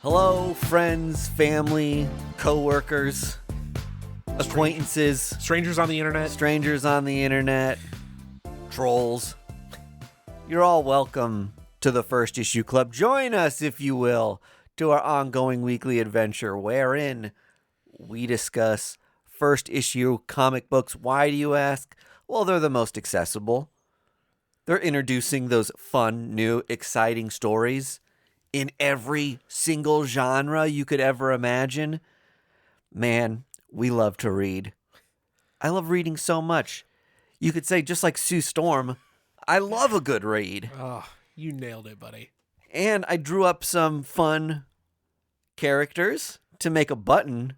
Hello, friends, family, co-workers, acquaintances, Strangers on the internet. strangers on the internet, trolls. You're all welcome to the First Issue Club. Join us, if you will, to our ongoing weekly adventure wherein we discuss first issue comic books. Why do you ask? Well, they're the most accessible. They're introducing those fun, new, exciting stories in every single genre you could ever imagine. Man, we love to read. I love reading so much. You could say, just like Sue Storm, I love a good read. Oh, you nailed it, buddy. And I drew up some fun characters to make a button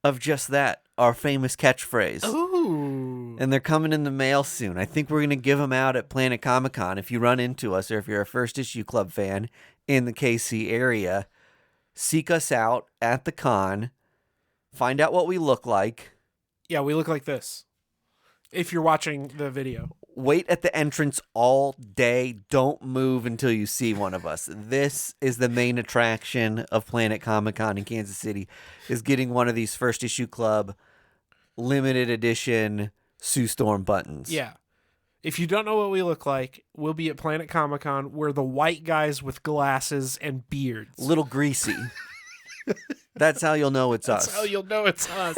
of just that, our famous catchphrase. Ooh. And they're coming in the mail soon. I think we're going to give them out at Planet Comic Con. If you run into us or if you're a First Issue Club fan in the KC area, seek us out at the con. Find out what we look like. Yeah, we look like this. If you're watching the video. Wait at the entrance all day. Don't move until you see one of us. This is the main attraction of Planet Comic Con in Kansas City, is getting one of these First Issue Club limited edition Sue Storm buttons. Yeah. If you don't know what we look like, we'll be at Planet Comic Con. We're the white guys with glasses and beards. Little greasy. That's how you'll know it's us. That's how you'll know it's us.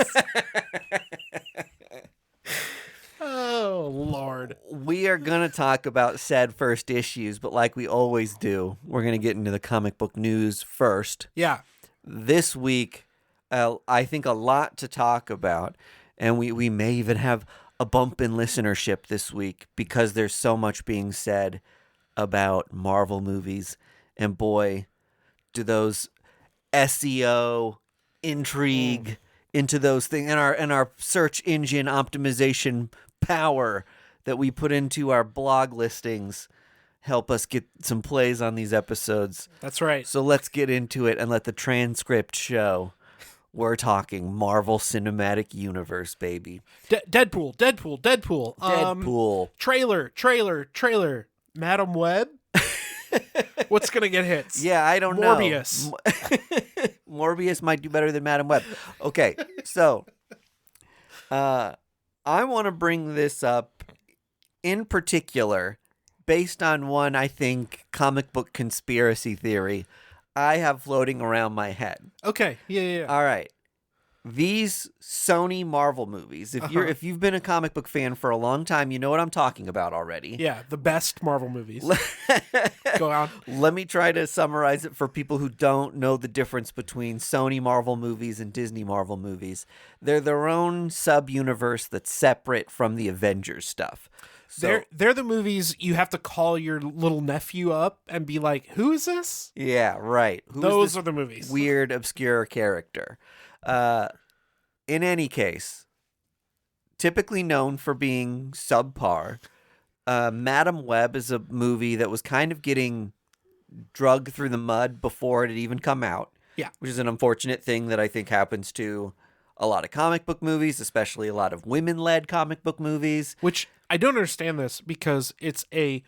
Oh, Lord. We are going to talk about said first issues, but like we always do, we're going to get into the comic book news first. Yeah. This week, I think a lot to talk about, and we may even have a bump in listenership this week because there's so much being said about Marvel movies, and boy, do those SEO intrigue into those things, and our search engine optimization power that we put into our blog listings help us get some plays on these episodes. That's right. So let's get into it and let the transcript show. We're talking Marvel Cinematic Universe, baby. Deadpool. Deadpool. Trailer. Madam Web? What's going to get hits? Yeah, I don't Morbius. know. Morbius might do better than Madam Web. Okay, so I want to bring this up in particular based on one, I think, comic book conspiracy theory I have floating around my head. Okay. Yeah. All right. These Sony Marvel movies, if you've been a comic book fan for a long time, you know what I'm talking about already. Yeah, the best Marvel movies. Go on. Let me try to summarize it for people who don't know the difference between Sony Marvel movies and Disney Marvel movies. They're their own sub-universe that's separate from the Avengers stuff. So, They're the movies you have to call your little nephew up and be like, who is this? yeah, right. Who is Those this are the movies. weird, obscure character? In any case, typically known for being subpar, Madam Web is a movie that was kind of getting drugged through the mud before it had even come out. Yeah. Which is an unfortunate thing that I think happens to a lot of comic book movies, especially a lot of women-led comic book movies. Which I don't understand this because it's a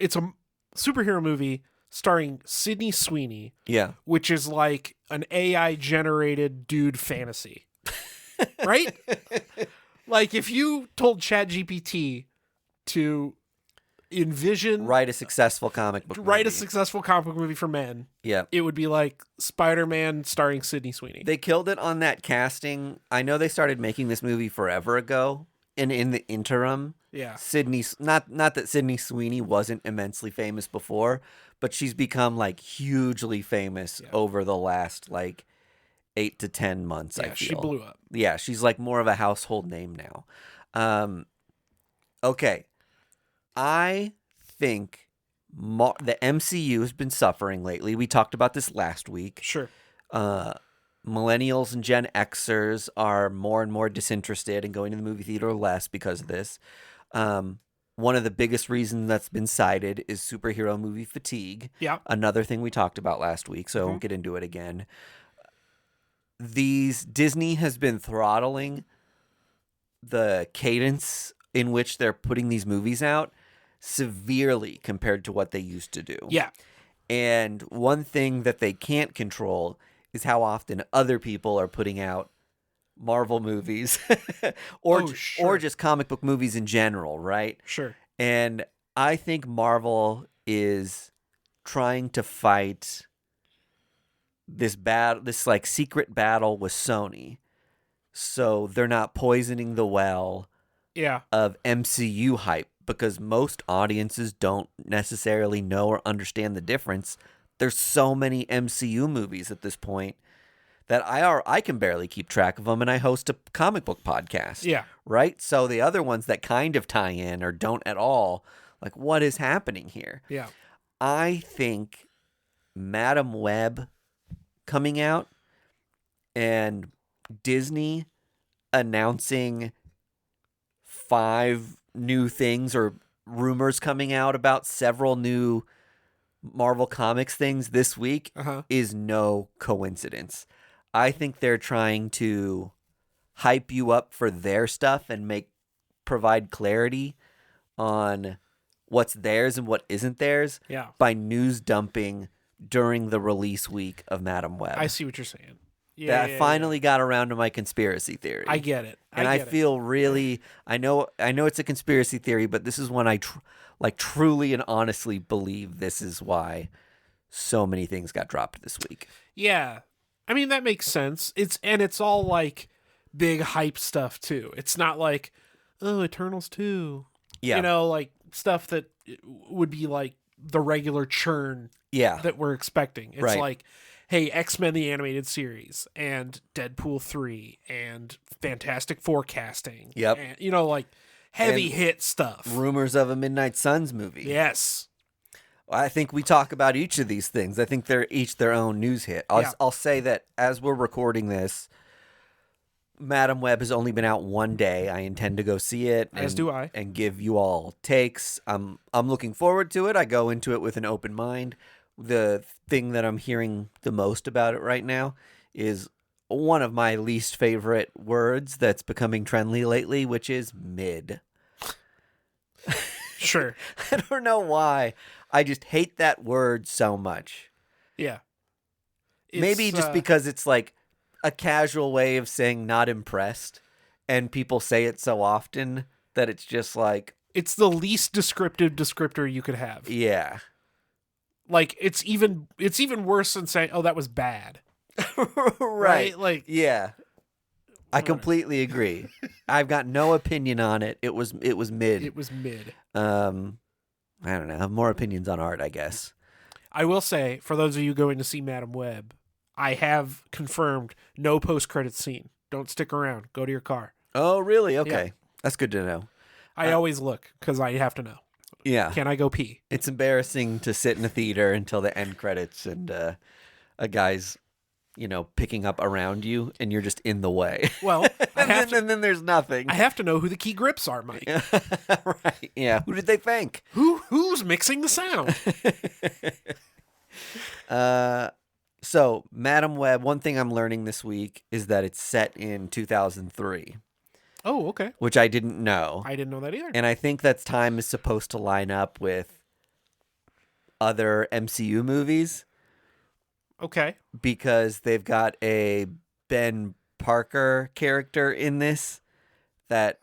superhero movie starring Sydney Sweeney, Yeah. which is like an AI generated dude fantasy. Right? Like if you told ChatGPT to envision Write a successful comic book movie. a successful comic book movie for men, Yeah. it would be like Spider-Man starring Sydney Sweeney. They killed it on that casting. I know they started making this movie forever ago, and in the interim, Yeah. Sydney, not that Sydney Sweeney wasn't immensely famous before, but she's become like hugely famous over the last like 8 to 10 months. I Yeah, feel she blew up. Yeah, she's like more of a household name now. Okay, I think the MCU has been suffering lately. We talked about this last week. Sure. Millennials and Gen Xers are more and more disinterested in going to the movie theater less because of this. One of the biggest reasons that's been cited is superhero movie fatigue. Yeah. Another thing we talked about last week, so I won't get into it again. Disney has been throttling the cadence in which they're putting these movies out severely compared to what they used to do. Yeah. And one thing that they can't control is how often other people are putting out Marvel movies or or just comic book movies in general, right? Sure. And I think Marvel is trying to fight this like secret battle with Sony. So they're not poisoning the well of MCU hype, because most audiences don't necessarily know or understand the difference. There's so many MCU movies at this point that I can barely keep track of them, and I host a comic book podcast. Yeah. Right? So the other ones that kind of tie in or don't at all, like, what is happening here? Yeah. I think Madam Web coming out and Disney announcing 5 new things or rumors coming out about several new Marvel Comics things this week is no coincidence. I think they're trying to hype you up for their stuff and provide clarity on what's theirs and what isn't theirs by news dumping during the release week of Madam Web. I see what you're saying. I finally got around to my conspiracy theory. I get it. I feel really, I know it's a conspiracy theory, but this is one I truly and honestly believe this is why so many things got dropped this week. Yeah. I mean, that makes sense. It's all like big hype stuff too. It's not like, oh, Eternals 2. Yeah. You know, like stuff that would be like the regular churn that we're expecting. It's like, hey, X-Men the Animated Series and Deadpool 3 and Fantastic Forecasting. Yep. And, you know, like heavy hit stuff. Rumors of a Midnight Suns movie. Yes. I think we talk about each of these things. I think they're each their own news hit. I'll say that as we're recording this, Madam Web has only been out one day. I intend to go see it. As do I. And give you all takes. I'm looking forward to it. I go into it with an open mind. The thing that I'm hearing the most about it right now is one of my least favorite words that's becoming trendy lately, which is mid. Sure. I don't know why. I just hate that word so much. Yeah. Maybe just because it's like a casual way of saying not impressed, and people say it so often that it's just like... It's the least descriptive descriptor you could have. Yeah. Like, it's even worse than saying, oh, that was bad. Right. Like, yeah. I completely agree. I've got no opinion on it. It was mid. It was mid. I don't know. I have more opinions on art, I guess. I will say, for those of you going to see Madam Web, I have confirmed no post-credit scene. Don't stick around. Go to your car. Oh, really? Okay. Yeah. That's good to know. I always look because I have to know. Yeah. Can I go pee? It's embarrassing to sit in a theater until the end credits and a guy's, picking up around you and you're just in the way. Well, and then there's nothing. I have to know who the key grips are, Mike. Right. Yeah. Who did they thank? Who's mixing the sound? So Madam Web, one thing I'm learning this week is that it's set in 2003. Oh, okay. Which I didn't know. I didn't know that either. And I think that time is supposed to line up with other MCU movies. Okay. Because they've got a Ben Parker character in this that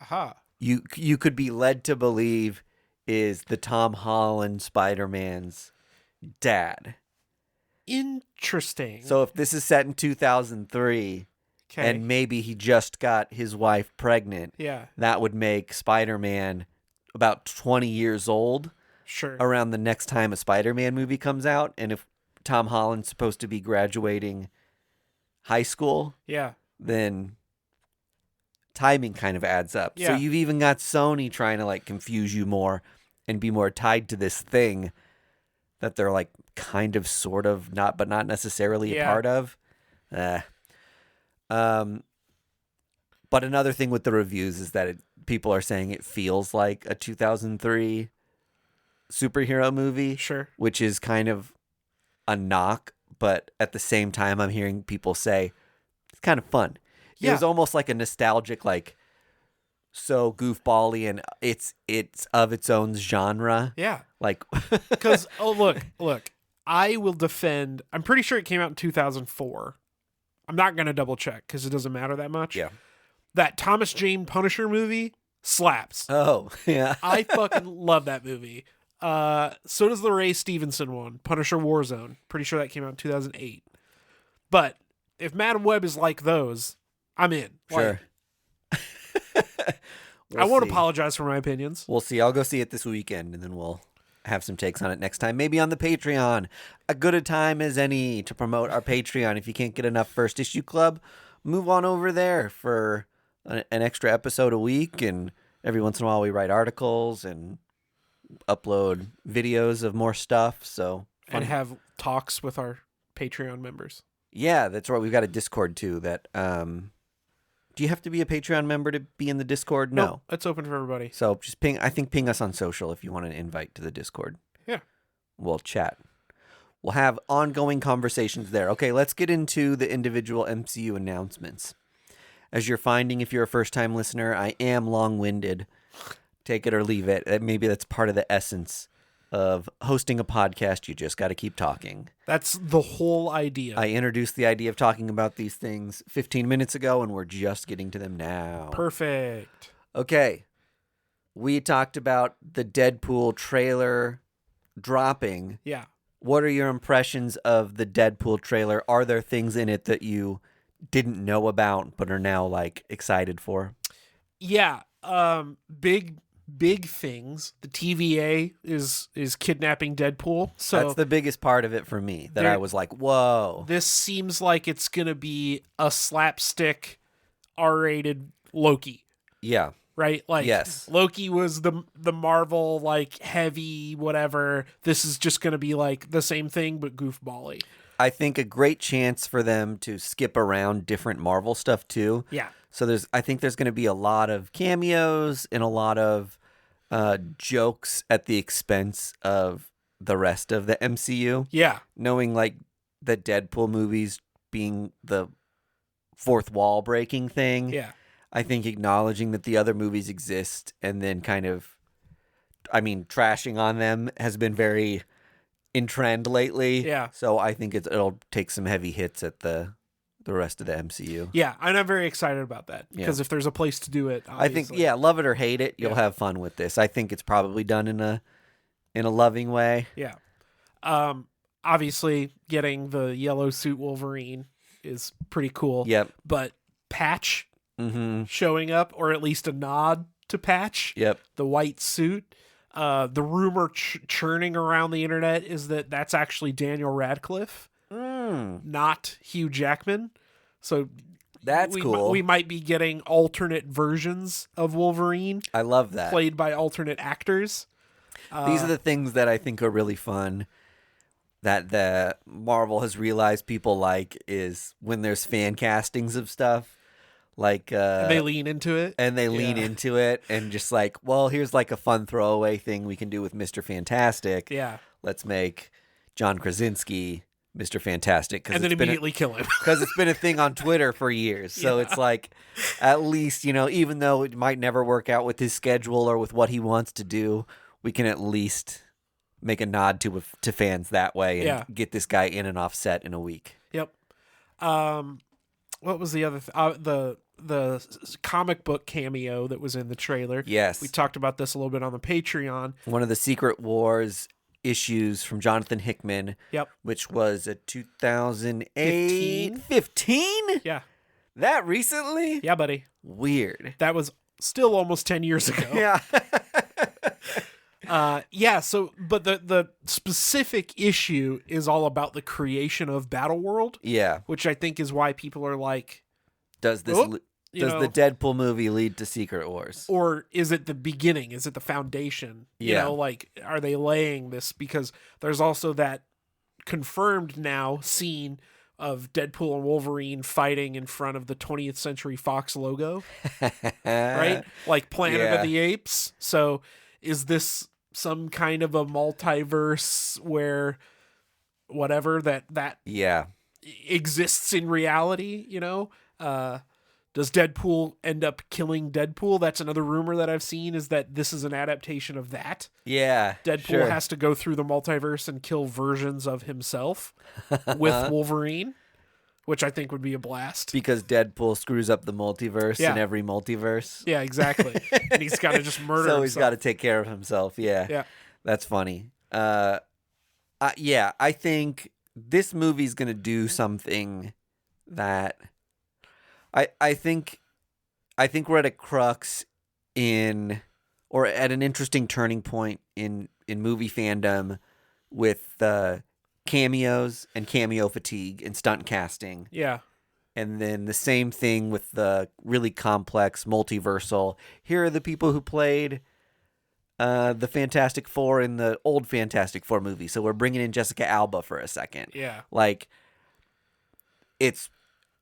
you could be led to believe is the Tom Holland Spider-Man's dad. Interesting. So if this is set in 2003... Okay. And maybe he just got his wife pregnant. Yeah. That would make Spider-Man about 20 years old. Sure. Around the next time a Spider-Man movie comes out. And if Tom Holland's supposed to be graduating high school, then timing kind of adds up. Yeah. So you've even got Sony trying to like confuse you more and be more tied to this thing that they're like kind of sort of not necessarily a part of. But another thing with the reviews is that people are saying it feels like a 2003 superhero movie. Sure. Which is kind of a knock, but at the same time, I'm hearing people say it's kind of fun. Yeah. It was almost like a nostalgic, like, so goofball-y, and it's of its own genre. Yeah. Like, because, look, I will defend. I'm pretty sure it came out in 2004. I'm not going to double check because it doesn't matter that much. Yeah. That Thomas Jane Punisher movie slaps. Oh, yeah. I fucking love that movie. So does the Ray Stevenson one, Punisher Warzone. Pretty sure that came out in 2008. But if Madam Web is like those, I'm in. Sure. I won't apologize for my opinions. We'll see. I'll go see it this weekend, and then we'll have some takes on it next time. Maybe on the Patreon. A good a time as any to promote our Patreon. If you can't get enough First Issue Club, move on over there for an extra episode a week. And every once in a while, we write articles and upload videos of more stuff. So and have talks with our Patreon members. Yeah, that's right. We've got a Discord too. That do you have to be a Patreon member to be in the Discord? No, nope, it's open for everybody. So just ping us on social if you want an invite to the Discord. Yeah, we'll chat. We'll have ongoing conversations there. Okay, let's get into the individual MCU announcements. As you're finding, if you're a first-time listener, I am long-winded. Take it or leave it. Maybe that's part of the essence of hosting a podcast. You just got to keep talking. That's the whole idea. I introduced the idea of talking about these things 15 minutes ago, and we're just getting to them now. Perfect. Okay. We talked about the Deadpool trailer dropping. Yeah. What are your impressions of the Deadpool trailer? Are there things in it that you didn't know about but are now like excited for? Yeah. Big things. The TVA is kidnapping Deadpool. So that's the biggest part of it for me. That I was like, whoa. This seems like it's gonna be a slapstick R-rated Loki. Yeah. Right? Like yes. Loki was the Marvel like heavy whatever. This is just gonna be like the same thing but goofball-y. I think a great chance for them to skip around different Marvel stuff too. Yeah. So I think there's going to be a lot of cameos and a lot of jokes at the expense of the rest of the MCU. Yeah. Knowing like the Deadpool movies being the fourth wall breaking thing. Yeah. I think acknowledging that the other movies exist and then kind of, trashing on them has been very in trend lately. Yeah. So I think it'll take some heavy hits at the rest of the MCU. Yeah, and I'm very excited about that because if there's a place to do it, obviously. I think love it or hate it, you'll have fun with this. I think it's probably done in a loving way. Yeah. Obviously getting the yellow suit Wolverine is pretty cool. Yep. But Patch showing up, or at least a nod to Patch. Yep. The white suit. The rumor churning around the internet is that that's actually Daniel Radcliffe, not Hugh Jackman. So that's cool. We might be getting alternate versions of Wolverine. I love that. Played by alternate actors. These are the things that I think are really fun that the Marvel has realized people like is when there's fan castings of stuff. Like and they lean into it. And they lean into it and just like, well, here's like a fun throwaway thing we can do with Mr. Fantastic. Yeah. Let's make John Krasinski Mr. Fantastic. And then immediately kill him. Because it's been a thing on Twitter for years. So it's like, at least, even though it might never work out with his schedule or with what he wants to do, we can at least make a nod to fans that way and get this guy in and off set in a week. Yep. What was the other the comic book cameo that was in the trailer? Yes. We talked about this a little bit on the Patreon. One of the Secret Wars issues from Jonathan Hickman. Yep. Which was a 2008. 15? Yeah. That recently? Yeah, buddy. Weird. That was still almost 10 years ago. Yeah. But the specific issue is all about the creation of Battleworld. Yeah. Which I think is why people are like, does the Deadpool movie lead to Secret Wars? Or is it the beginning? Is it the foundation? Yeah. Are they laying this? Because there's also that confirmed now scene of Deadpool and Wolverine fighting in front of the 20th Century Fox logo. Right? Like Planet of the Apes. So is this some kind of a multiverse where whatever that exists in reality, Does Deadpool end up killing Deadpool? That's another rumor that I've seen, is that this is an adaptation of that. Yeah. Deadpool has to go through the multiverse and kill versions of himself with Wolverine, which I think would be a blast. Because Deadpool screws up the multiverse in every multiverse. Yeah, exactly. And he's got to just murder himself. So he's got to take care of himself. Yeah. Yeah. That's funny. I think this movie's going to do something that I think we're at a crux or at an interesting turning point in movie fandom with cameos and cameo fatigue and stunt casting. Yeah. And then the same thing with the really complex multiversal. Here are the people who played the Fantastic Four in the old Fantastic Four movie. So we're bringing in Jessica Alba for a second. Yeah. Like, it's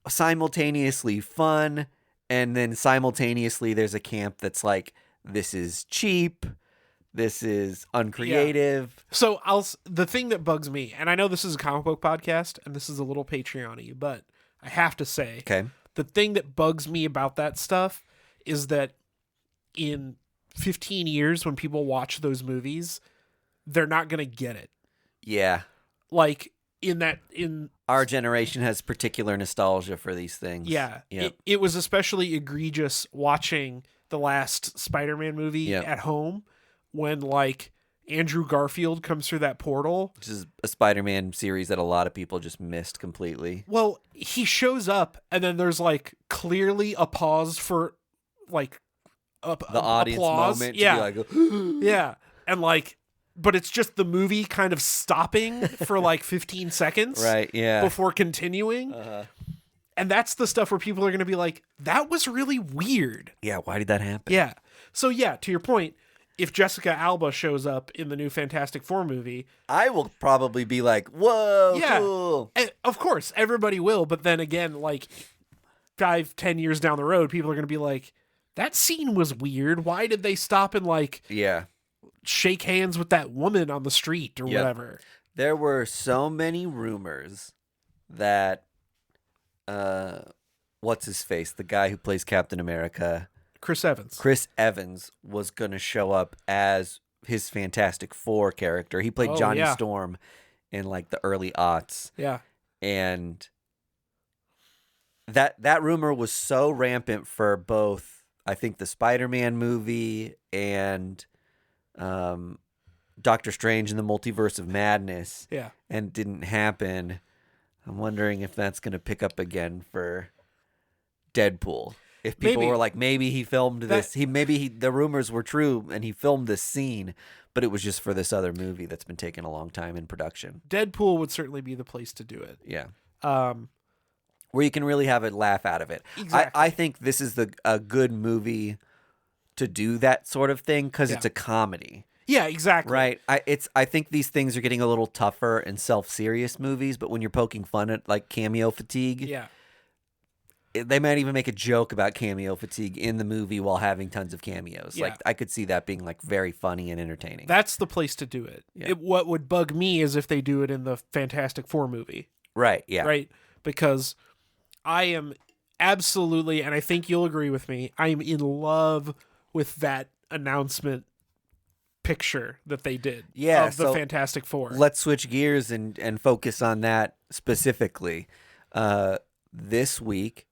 simultaneously fun, and then simultaneously there's a camp that's like, this is cheap, this is uncreative. Yeah. So the thing that bugs me, and I know this is a comic book podcast and this is a little Patreon-y, but I have to say, the thing that bugs me about that stuff is that in 15 years, when people watch those movies, they're not going to get it. Yeah. Like, our generation has particular nostalgia for these things. Yeah. Yep. It was especially egregious watching the last Spider-Man movie at home when, like, Andrew Garfield comes through that portal. Which is a Spider-Man series that a lot of people just missed completely. Well, he shows up, and then there's, like, clearly a pause for, like, the audience applause. moment. Yeah. To be like, yeah. And, like, but it's just the movie kind of stopping for like 15 seconds. Right, yeah. Before continuing. And that's the stuff where people are going to be like, that was really weird. Yeah, why did that happen? Yeah. So, yeah, to your point, if Jessica Alba shows up in the new Fantastic Four movie, I will probably be like, whoa, cool. And of course, everybody will. But then again, like 5-10 years down the road, people are going to be like, that scene was weird. Why did they stop and like... Yeah. Shake hands with that woman on the street or whatever. There were so many rumors that what's his face, the guy who plays Captain America, Chris Evans was going to show up as his Fantastic Four character. He played Johnny Storm in like the early aughts. Yeah. And that rumor was so rampant for both, I think, the Spider-Man movie and Doctor Strange in the Multiverse of Madness. Yeah. And didn't happen. I'm wondering if that's going to pick up again for Deadpool. If people were like, maybe he filmed this, the rumors were true and he filmed this scene, but it was just for this other movie that's been taking a long time in production. Deadpool would certainly be the place to do it. Yeah. Where you can really have a laugh out of it. Exactly. I think this is a good movie to do that sort of thing because it's a comedy. Yeah, exactly. Right. I think these things are getting a little tougher in self-serious movies, but when you're poking fun at like cameo fatigue, they might even make a joke about cameo fatigue in the movie while having tons of cameos. Yeah. Like I could see that being like very funny and entertaining. That's the place to do it. Yeah. What would bug me is if they do it in the Fantastic Four movie. Right. Yeah. Right. Because I am absolutely, and I think you'll agree with me, I am in love with that announcement picture that they did of the Fantastic Four. Let's switch gears and focus on that specifically. This week,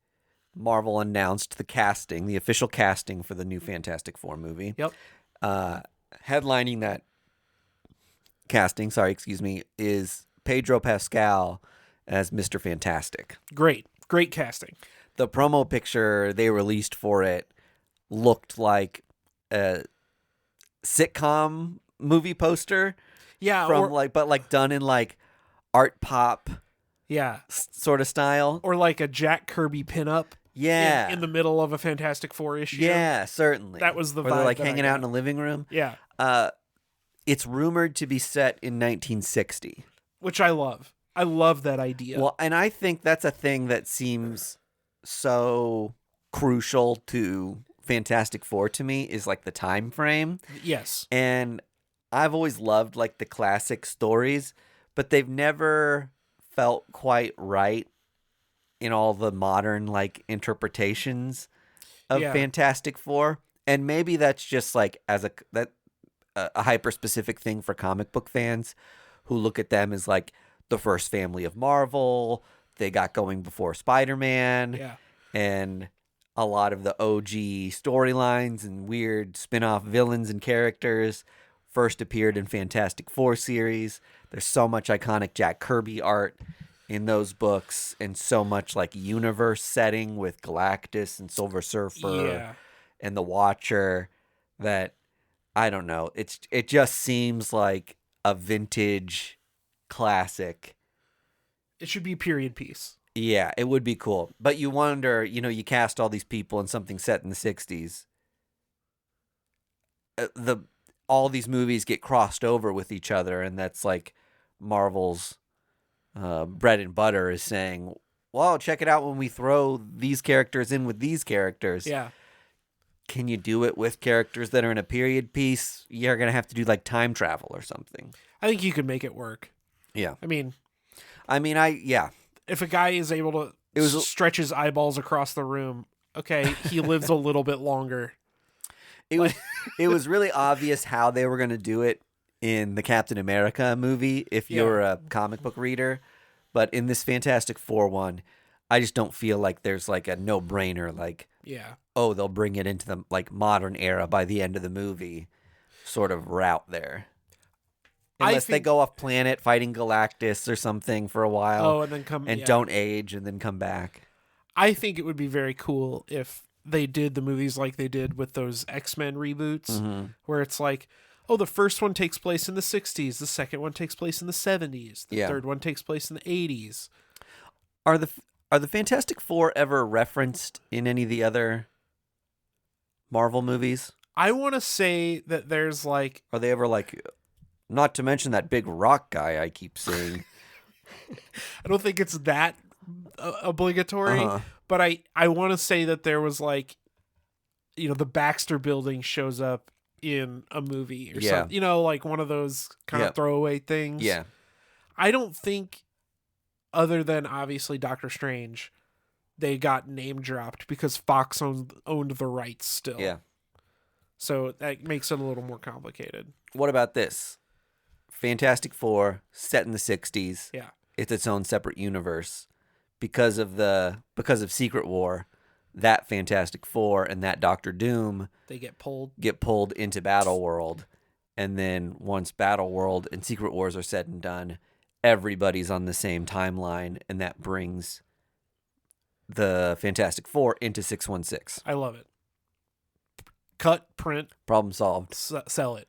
Marvel announced the official casting for the new Fantastic Four movie. Yep. Headlining that casting, is Pedro Pascal as Mr. Fantastic. Great casting. The promo picture they released for it looked like a sitcom movie poster. Yeah, but done in like art pop. Yeah, sort of style, or like a Jack Kirby pinup. Yeah, in the middle of a Fantastic Four issue. Yeah, certainly. That was the vibe. Or they're like hanging out in a living room. Yeah. It's rumored to be set in 1960, which I love. I love that idea. Well, and I think that's a thing that seems so crucial to Fantastic Four to me is like the time frame. Yes. And I've always loved like the classic stories, but they've never felt quite right in all the modern like interpretations of Fantastic Four. And maybe that's just like as a hyper specific thing for comic book fans who look at them as like the first family of Marvel. They got going before Spider-Man. Yeah. And a lot of the OG storylines and weird spin-off villains and characters first appeared in Fantastic Four series. There's so much iconic Jack Kirby art in those books and so much like universe setting with Galactus and Silver Surfer and the Watcher that I don't know. It just seems like a vintage classic. It should be a period piece. Yeah, it would be cool. But you wonder, you cast all these people in something set in the 60s. All these movies get crossed over with each other, and that's like Marvel's bread and butter is saying, well, check it out when we throw these characters in with these characters. Yeah. Can you do it with characters that are in a period piece? You're going to have to do like time travel or something. I think you could make it work. Yeah. Yeah. If a guy is able to stretch his eyeballs across the room, okay, he lives a little bit longer. It was really obvious how they were going to do it in the Captain America movie if you're a comic book reader. But in this Fantastic Four one, I just don't feel like there's like a no-brainer like, they'll bring it into the like modern era by the end of the movie sort of route there. Unless they go off planet fighting Galactus or something for a while. Oh, and then don't age and then come back. I think it would be very cool if they did the movies like they did with those X-Men reboots, where it's like, the first one takes place in the 60s, the second one takes place in the 70s, the third one takes place in the 80s. Are the Fantastic Four ever referenced in any of the other Marvel movies? I want to say that there's like... Are they ever like... Not to mention that big rock guy I keep seeing. I don't think it's that obligatory, but I want to say that there was like, the Baxter Building shows up in a movie or something, like one of those kind of throwaway things. Yeah. I don't think, other than obviously Doctor Strange, they got name dropped because Fox owned the rights still. Yeah. So that makes it a little more complicated. What about this? Fantastic Four, set in the 60s. Yeah. It's its own separate universe. Because of Secret War, that Fantastic Four and that Doctor Doom they get pulled into Battle World. And then once Battle World and Secret Wars are said and done, everybody's on the same timeline, and that brings the Fantastic Four into 616. I love it. Cut, print, problem solved. Sell it.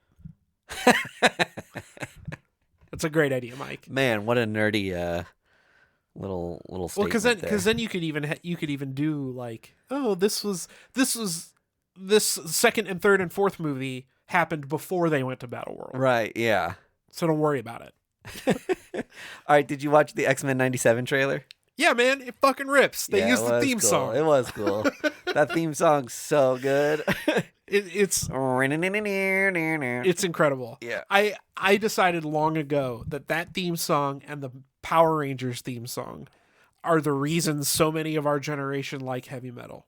That's a great idea, Mike. Man, what a nerdy little statement. Well, because then you could even do like, this second and third and fourth movie happened before they went to Battle World. Right, yeah. So don't worry about it. All right, did you watch the X-Men 97 trailer? Yeah, man, it fucking rips. They used the theme song. It was cool. That theme song's so good. It's incredible. Yeah. I decided long ago that theme song and the Power Rangers theme song are the reasons so many of our generation like heavy metal.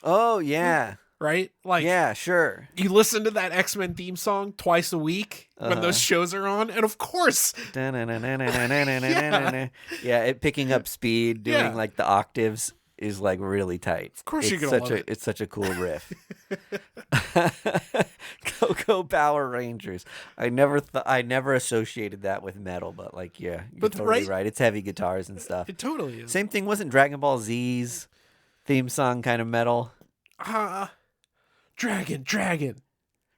Oh, yeah. Right? Like, yeah, sure. You listen to that X-Men theme song twice a week when those shows are on, and of course. Yeah, it picking up speed, doing like the octaves is like really tight. Of course you're gonna love it. It's such a cool riff. Go Power Rangers. I never associated that with metal, but like, yeah, you're totally right. It's heavy guitars and stuff. It totally is. Same thing, wasn't Dragon Ball Z's theme song kind of metal? Dragon.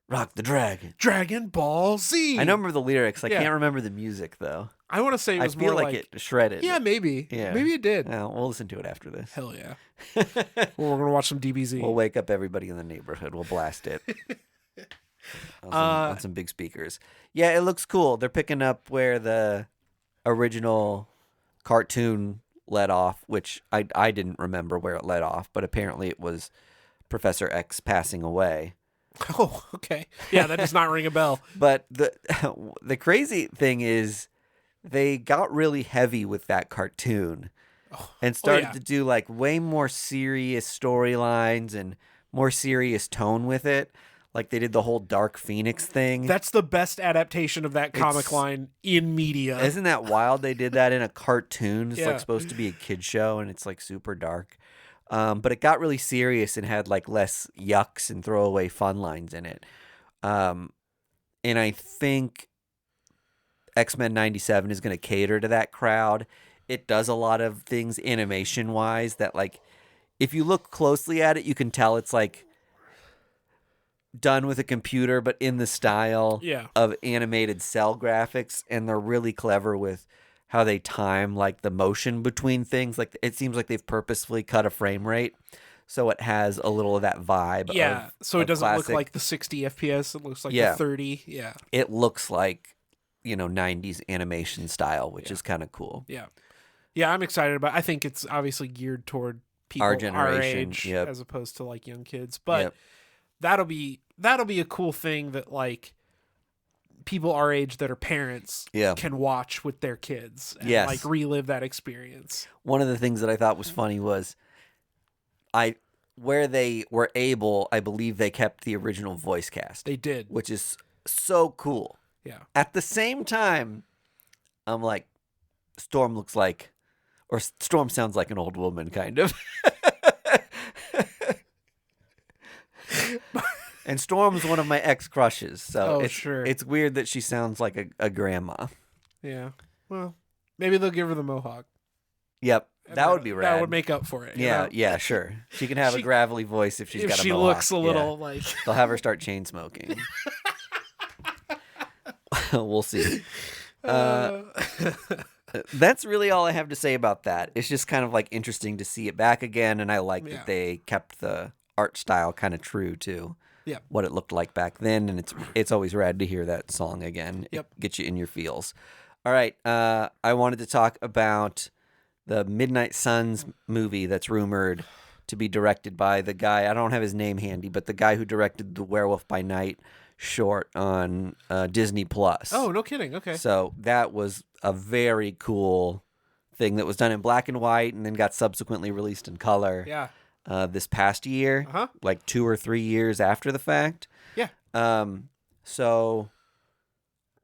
Rock the dragon. Dragon Ball Z. I don't remember the lyrics. I can't remember the music, though. I want to say it was more like it shredded. Yeah, maybe. Yeah. Maybe it did. We'll listen to it after this. Hell yeah. Well, we're going to watch some DBZ. We'll wake up everybody in the neighborhood. We'll blast it. on some big speakers. Yeah, it looks cool. They're picking up where the original cartoon let off, which I didn't remember where it let off, but apparently it was Professor X passing away. Oh, okay. Yeah, that does not ring a bell. But the crazy thing is they got really heavy with that cartoon. and started to do like way more serious storylines and more serious tone with it. Like they did the whole Dark Phoenix thing. That's the best adaptation of that comic line in media. Isn't that wild? They did that in a cartoon. It's like supposed to be a kid show, and it's like super dark. But it got really serious and had like less yucks and throwaway fun lines in it. And I think X-Men 97 is going to cater to that crowd. It does a lot of things animation-wise that, like, if you look closely at it, you can tell it's like done with a computer, but in the style of animated cell graphics, and they're really clever with how they time like the motion between things. Like it seems like they've purposefully cut a frame rate so it has a little of that vibe. So it doesn't look like the 60 FPS. It looks like the 30. Yeah, it looks like 90s animation style, which is kind of cool. Yeah, I'm excited about it. I think it's obviously geared toward people our generation, age as opposed to like young kids, but that'll be a cool thing that like people our age that are parents can watch with their kids and like relive that experience. One of the things that I thought was funny was where they were able, I believe they kept the original voice cast. They did, which is so cool. Yeah. At the same time, I'm like, Storm sounds like an old woman, kind of. And Storm's one of my ex-crushes, so it's weird that she sounds like a grandma. Yeah. Well, maybe they'll give her the mohawk. Yep. That would be rad. That would make up for it. Yeah, sure. She can have a gravelly voice if she's got a mohawk. She looks a little like... They'll have her start chain smoking. We'll see. That's really all I have to say about that. It's just kind of like interesting to see it back again, and I like that they kept the art style kind of true to what it looked like back then, and it's always rad to hear that song again. It gets you in your feels. All right, I wanted to talk about the Midnight Suns movie that's rumored to be directed by the guy, I don't have his name handy, but the guy who directed the Werewolf by Night short on Disney Plus. Oh, no kidding. Okay. So that was a very cool thing that was done in black and white and then got subsequently released in color. Yeah. This past year, like 2 or 3 years after the fact. Yeah. So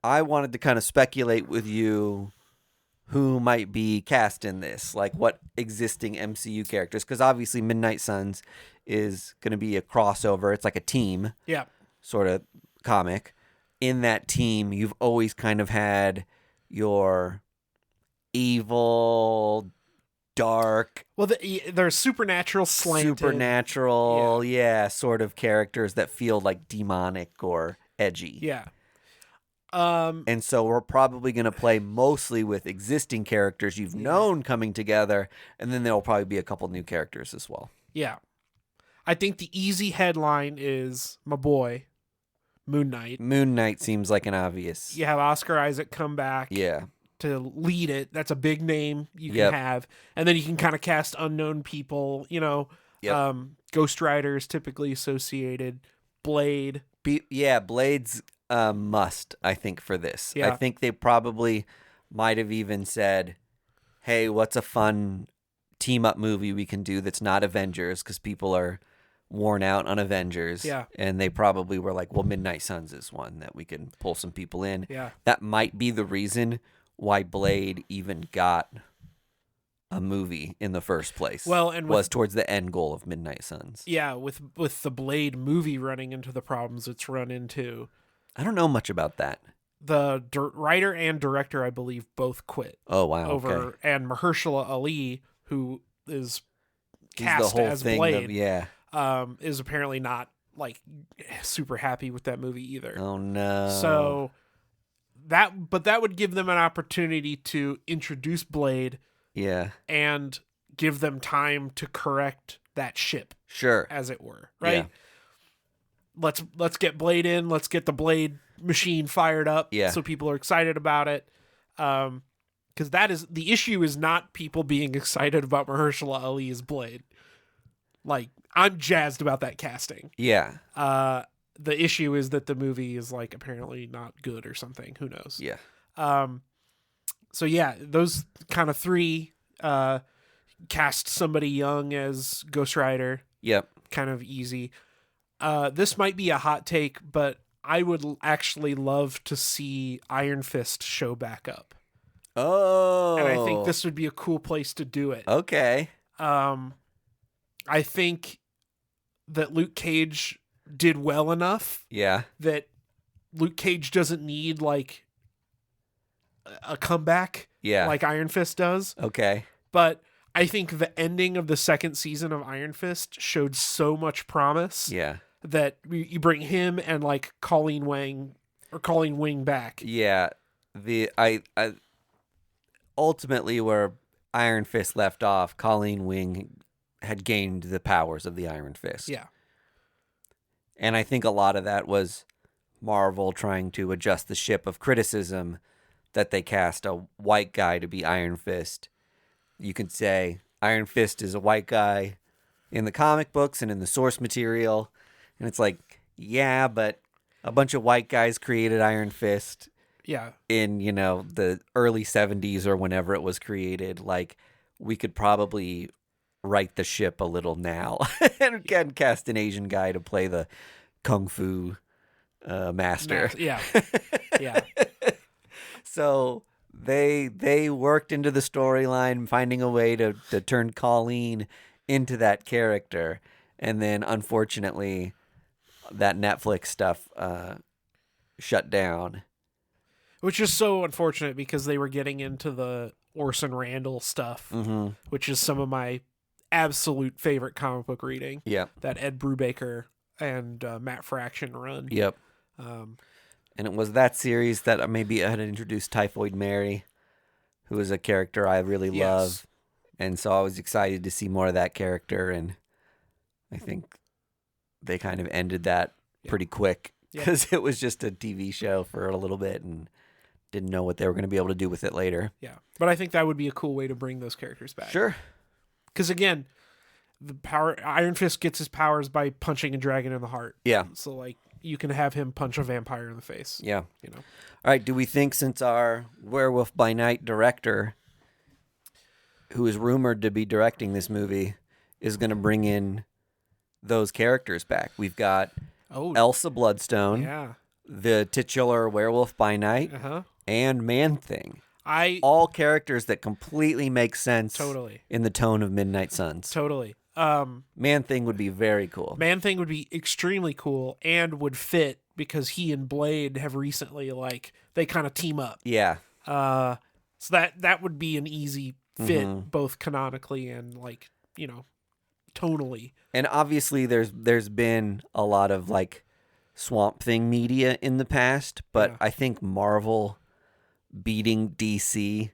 I wanted to kind of speculate with you who might be cast in this, like what existing MCU characters, because obviously Midnight Suns is going to be a crossover. It's like a team sort of comic. In that team, you've always kind of had your evil, dark... Well, there's supernatural slanted. Supernatural, sort of characters that feel like demonic or edgy. Yeah. And so we're probably going to play mostly with existing characters you've known coming together, and then there'll probably be a couple new characters as well. Yeah. I think the easy headline is my boy, Moon Knight. Moon Knight seems like an obvious. You have Oscar Isaac come back to lead it. That's a big name you can have. And then you can kind of cast unknown people, Ghost Rider is typically associated, Blade. Blade's must, I think, for this. I think they probably might have even said, hey, what's a fun team-up movie we can do that's not Avengers, because people are worn out on Avengers. Yeah. And they probably were like, well, Midnight Suns is one that we can pull some people in. Yeah. That might be the reason why Blade even got a movie in the first place. Well, and was towards the end goal of Midnight Suns. Yeah, with the Blade movie running into the problems it's run into. I don't know much about that. The writer and director, I believe, both quit. Oh, wow. And Mahershala Ali, who is cast as Blade, is apparently not like super happy with that movie either. Oh no. So that would give them an opportunity to introduce Blade. Yeah. And give them time to correct that ship. Sure. As it were. Right? Yeah. Let's get Blade in. Let's get the Blade machine fired up. Yeah. So people are excited about it. Because that is the issue, is not people being excited about Mahershala Ali as Blade. Like, I'm jazzed about that casting. Yeah. The issue is that the movie is like apparently not good or something. Who knows? Yeah. So yeah, those kind of three cast somebody young as Ghost Rider. Yep. Kind of easy. This might be a hot take, but I would actually love to see Iron Fist show back up. Oh. And I think this would be a cool place to do it. Okay. I think that Luke Cage did well enough. Yeah. That Luke Cage doesn't need like a comeback. Yeah. Like Iron Fist does. Okay. But I think the ending of the second season of Iron Fist showed so much promise. Yeah. That you bring him and like Colleen Wing back. Yeah. I ultimately where Iron Fist left off, Colleen Wing had gained the powers of the Iron Fist. Yeah. And I think a lot of that was Marvel trying to adjust the ship of criticism that they cast a white guy to be Iron Fist. You could say Iron Fist is a white guy in the comic books and in the source material. And it's like, yeah, but a bunch of white guys created Iron Fist. Yeah. In, the early 70s or whenever it was created. Like, we could probably right the ship a little now and cast an Asian guy to play the kung fu master. Yeah. Yeah. So they worked into the storyline, finding a way to turn Colleen into that character. And then, unfortunately, that Netflix stuff shut down. Which is so unfortunate because they were getting into the Orson Randall stuff, which is some of my absolute favorite comic book reading. Yeah. That Ed Brubaker and Matt Fraction run. Yep. And it was that series that maybe I had introduced Typhoid Mary, who is a character I really love. And so I was excited to see more of that character. And I think they kind of ended that pretty quick because it was just a TV show for a little bit and didn't know what they were going to be able to do with it later. Yeah. But I think that would be a cool way to bring those characters back. Sure. Because again, Iron Fist gets his powers by punching a dragon in the heart. Yeah. So like you can have him punch a vampire in the face. Yeah. All right. Do we think since our Werewolf by Night director, who is rumored to be directing this movie, is going to bring in those characters back? We've got Elsa Bloodstone, the titular Werewolf by Night, and Man-Thing. All characters that completely make sense in the tone of Midnight Suns. Totally. Man-Thing would be very cool. Man-Thing would be extremely cool and would fit because he and Blade have recently, they kind of team up. Yeah. So that would be an easy fit, both canonically and, tonally. And obviously there's been a lot of, Swamp Thing media in the past, but I think Marvel beating DC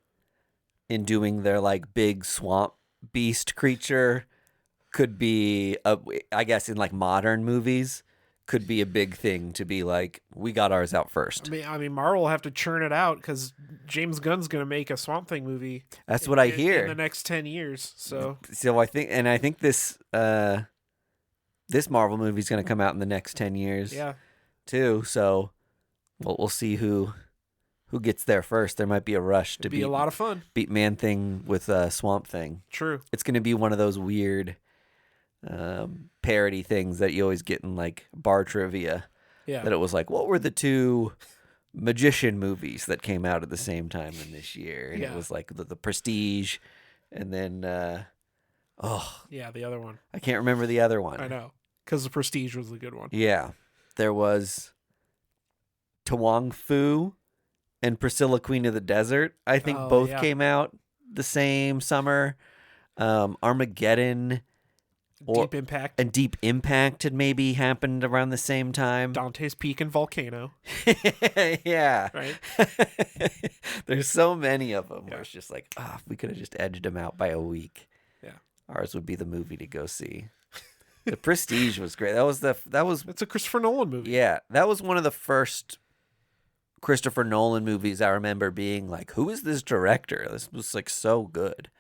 in doing their big swamp beast creature could be I guess in modern movies could be a big thing to be we got ours out first. I mean Marvel will have to churn it out because James Gunn's going to make a Swamp Thing movie. That's what I hear in the next 10 years. So I think this this Marvel movie is going to come out in the next 10 years. Yeah. Too. So we'll see who gets there first. There might be a rush to be a lot of fun. Beat Man-Thing with Swamp Thing. True. It's going to be one of those weird parody things that you always get in bar trivia. Yeah. That it was what were the two magician movies that came out at the same time in this year? And it was the Prestige and then the other one. I can't remember the other one. I know. Because the Prestige was the good one. Yeah. There was Tuong Fu and Priscilla Queen of the Desert. I think both came out the same summer. Armageddon Deep Impact. And Deep Impact had maybe happened around the same time. Dante's Peak and Volcano. Yeah. Right? There's so many of them where it's just if we could have just edged them out by a week. Yeah. Ours would be the movie to go see. The Prestige was great. It's a Christopher Nolan movie. Yeah, that was one of the first Christopher Nolan movies I remember being who is this director? This was so good.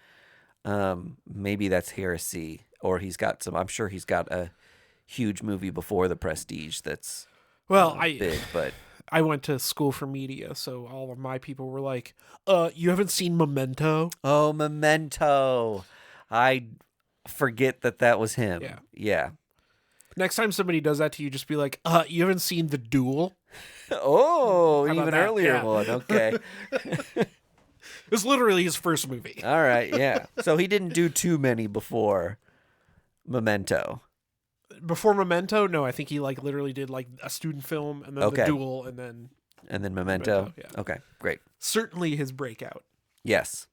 Maybe that's heresy, or I'm sure he's got a huge movie before The Prestige that's big, but I went to school for media, so all of my people were you haven't seen Memento? Oh, Memento. I forget that was him. Yeah. Yeah. Next time somebody does that to you, just be like, you haven't seen The Duel? Oh, even earlier one. Okay. It was literally his first movie. All right, yeah. So he didn't do too many before Memento. Before Memento? No, I think he literally did a student film and then The Duel and then Memento. Yeah. Okay, great. Certainly his breakout. Yes.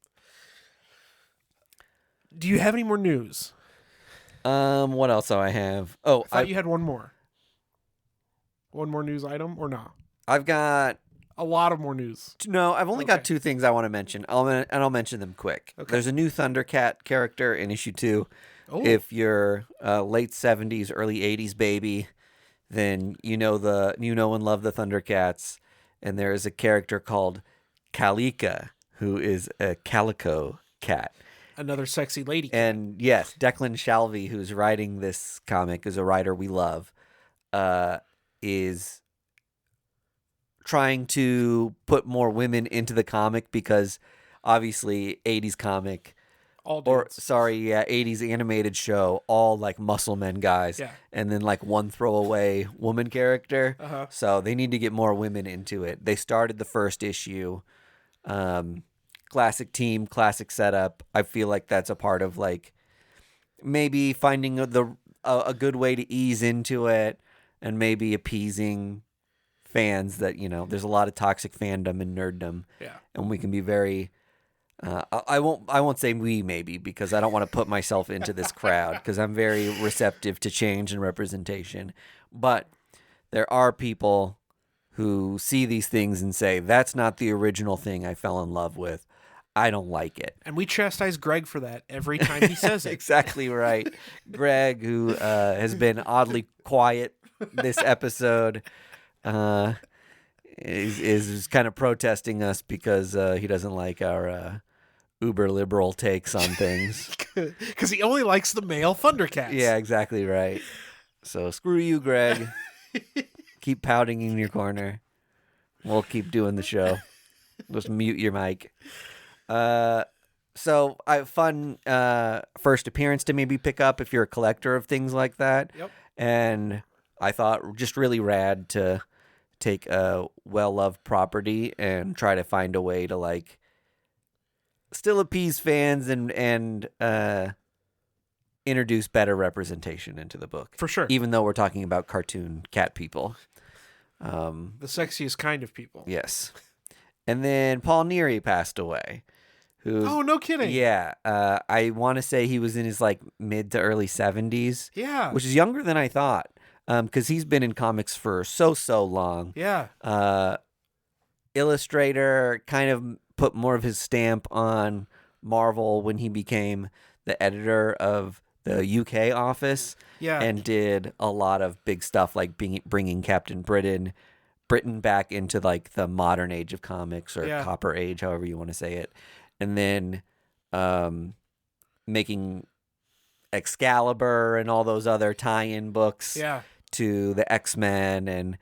Do you have any more news? What else do I have? Oh, I thought you had one more. One more news item or not? I've got a lot of more news. No, I've only got 2 things I want to mention. I'll mention them quick. Okay. There's a new Thundercat character in issue 2. Oh. If you're late 70s, early 80s baby, then you know and love the Thundercats. And there is a character called Calica, who is a calico cat. Another sexy lady cat. And yes, Declan Shalvey, who's writing this comic, is a writer we love, is trying to put more women into the comic because obviously 80s comic all dudes. 80s animated show, all muscle men guys, and then one throwaway woman character. Uh-huh. So they need to get more women into it. They started the first issue, classic team, classic setup. I feel like that's a part of maybe finding a good way to ease into it and maybe appeasing fans that there's a lot of toxic fandom and nerddom, and we can be very I won't say we maybe because I don't want to put myself into this crowd because I'm very receptive to change and representation, but there are people who see these things and say that's not the original thing I fell in love with. I don't like it. And we chastise Greg for that every time he says it. Exactly right. Greg, who has been oddly quiet this episode, is kind of protesting us because he doesn't like our uber liberal takes on things. Because he only likes the male Thundercats. Yeah, exactly right. So screw you, Greg. Keep pouting in your corner. We'll keep doing the show. Just mute your mic. So fun first appearance to maybe pick up if you're a collector of things like that. Yep. And I thought just really rad to take a well-loved property and try to find a way to still appease fans and introduce better representation into the book. For sure. Even though we're talking about cartoon cat people. The sexiest kind of people. Yes. And then Paul Neary passed away. Oh, no kidding. Yeah. I want to say he was in his mid to early 70s. Yeah. Which is younger than I thought. Because he's been in comics for so long. Yeah. Illustrator, kind of put more of his stamp on Marvel when he became the editor of the UK office. Yeah. And did a lot of big stuff bringing Captain Britain back into the modern age of comics or Copper Age, however you want to say it. And then making Excalibur and all those other tie-in books to the X-Men and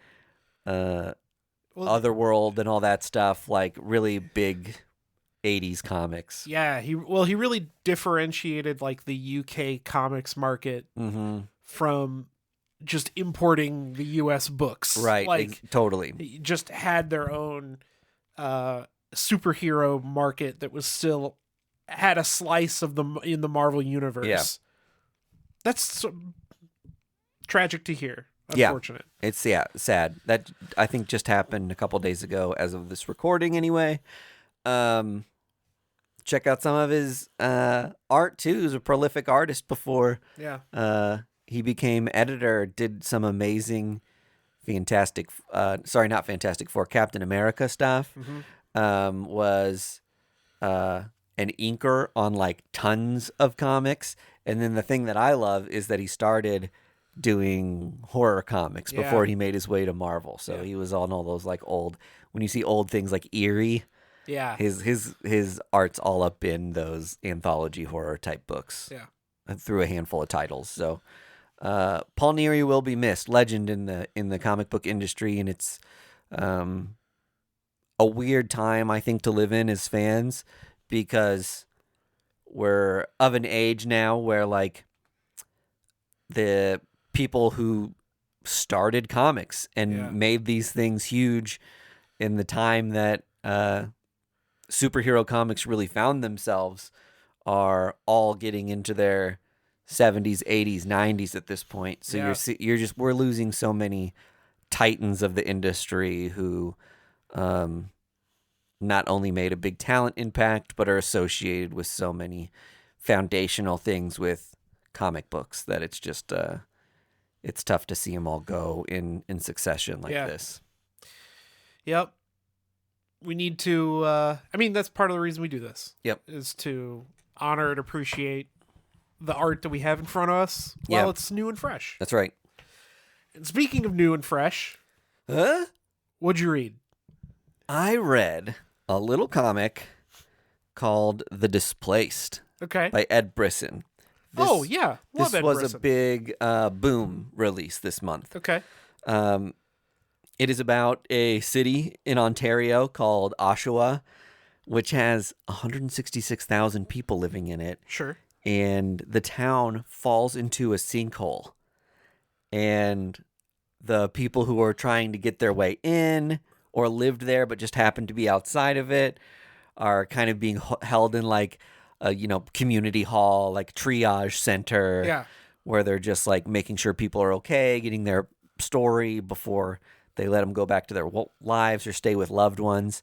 Otherworld and all that stuff, really big 80s comics. Yeah, he really differentiated the UK comics market from just importing the US books. Right, totally. Just had their own superhero market that was still had a slice of in the Marvel universe. Yeah. That's tragic to hear. Unfortunate. Yeah, it's sad. That I think just happened a couple days ago as of this recording anyway. Check out some of his art too. He was a prolific artist before he became editor, did some amazing Captain America stuff. Was an inker on tons of comics. And then the thing that I love is that he started doing horror comics before he made his way to Marvel. So he was on all those old, when you see old things like Eerie, his art's all up in those anthology horror type books. Yeah. Through a handful of titles. So Paul Neary will be missed. Legend in the comic book industry, and it's a weird time I think to live in as fans because we're of an age now where like the people who started comics and made these things huge in the time that superhero comics really found themselves are all getting into their 70s, 80s, 90s at this point. So we're losing so many titans of the industry who not only made a big talent impact, but are associated with so many foundational things with comic books that it's just it's tough to see them all go in succession like this. Yep. We need to that's part of the reason we do this. Yep. Is to honor and appreciate the art that we have in front of us while it's new and fresh. That's right. And speaking of new and fresh, what'd you read? I read a little comic called The Displaced by Ed Brisson. Love Ed Brisson. This was a big boom release this month. Okay. It is about a city in Ontario called Oshawa, which has 166,000 people living in it. Sure. And the town falls into a sinkhole. And the people who are trying to get their way in or lived there but just happened to be outside of it are kind of being held in like a community hall, like triage center, where they're just like making sure people are okay, getting their story before they let them go back to their lives or stay with loved ones.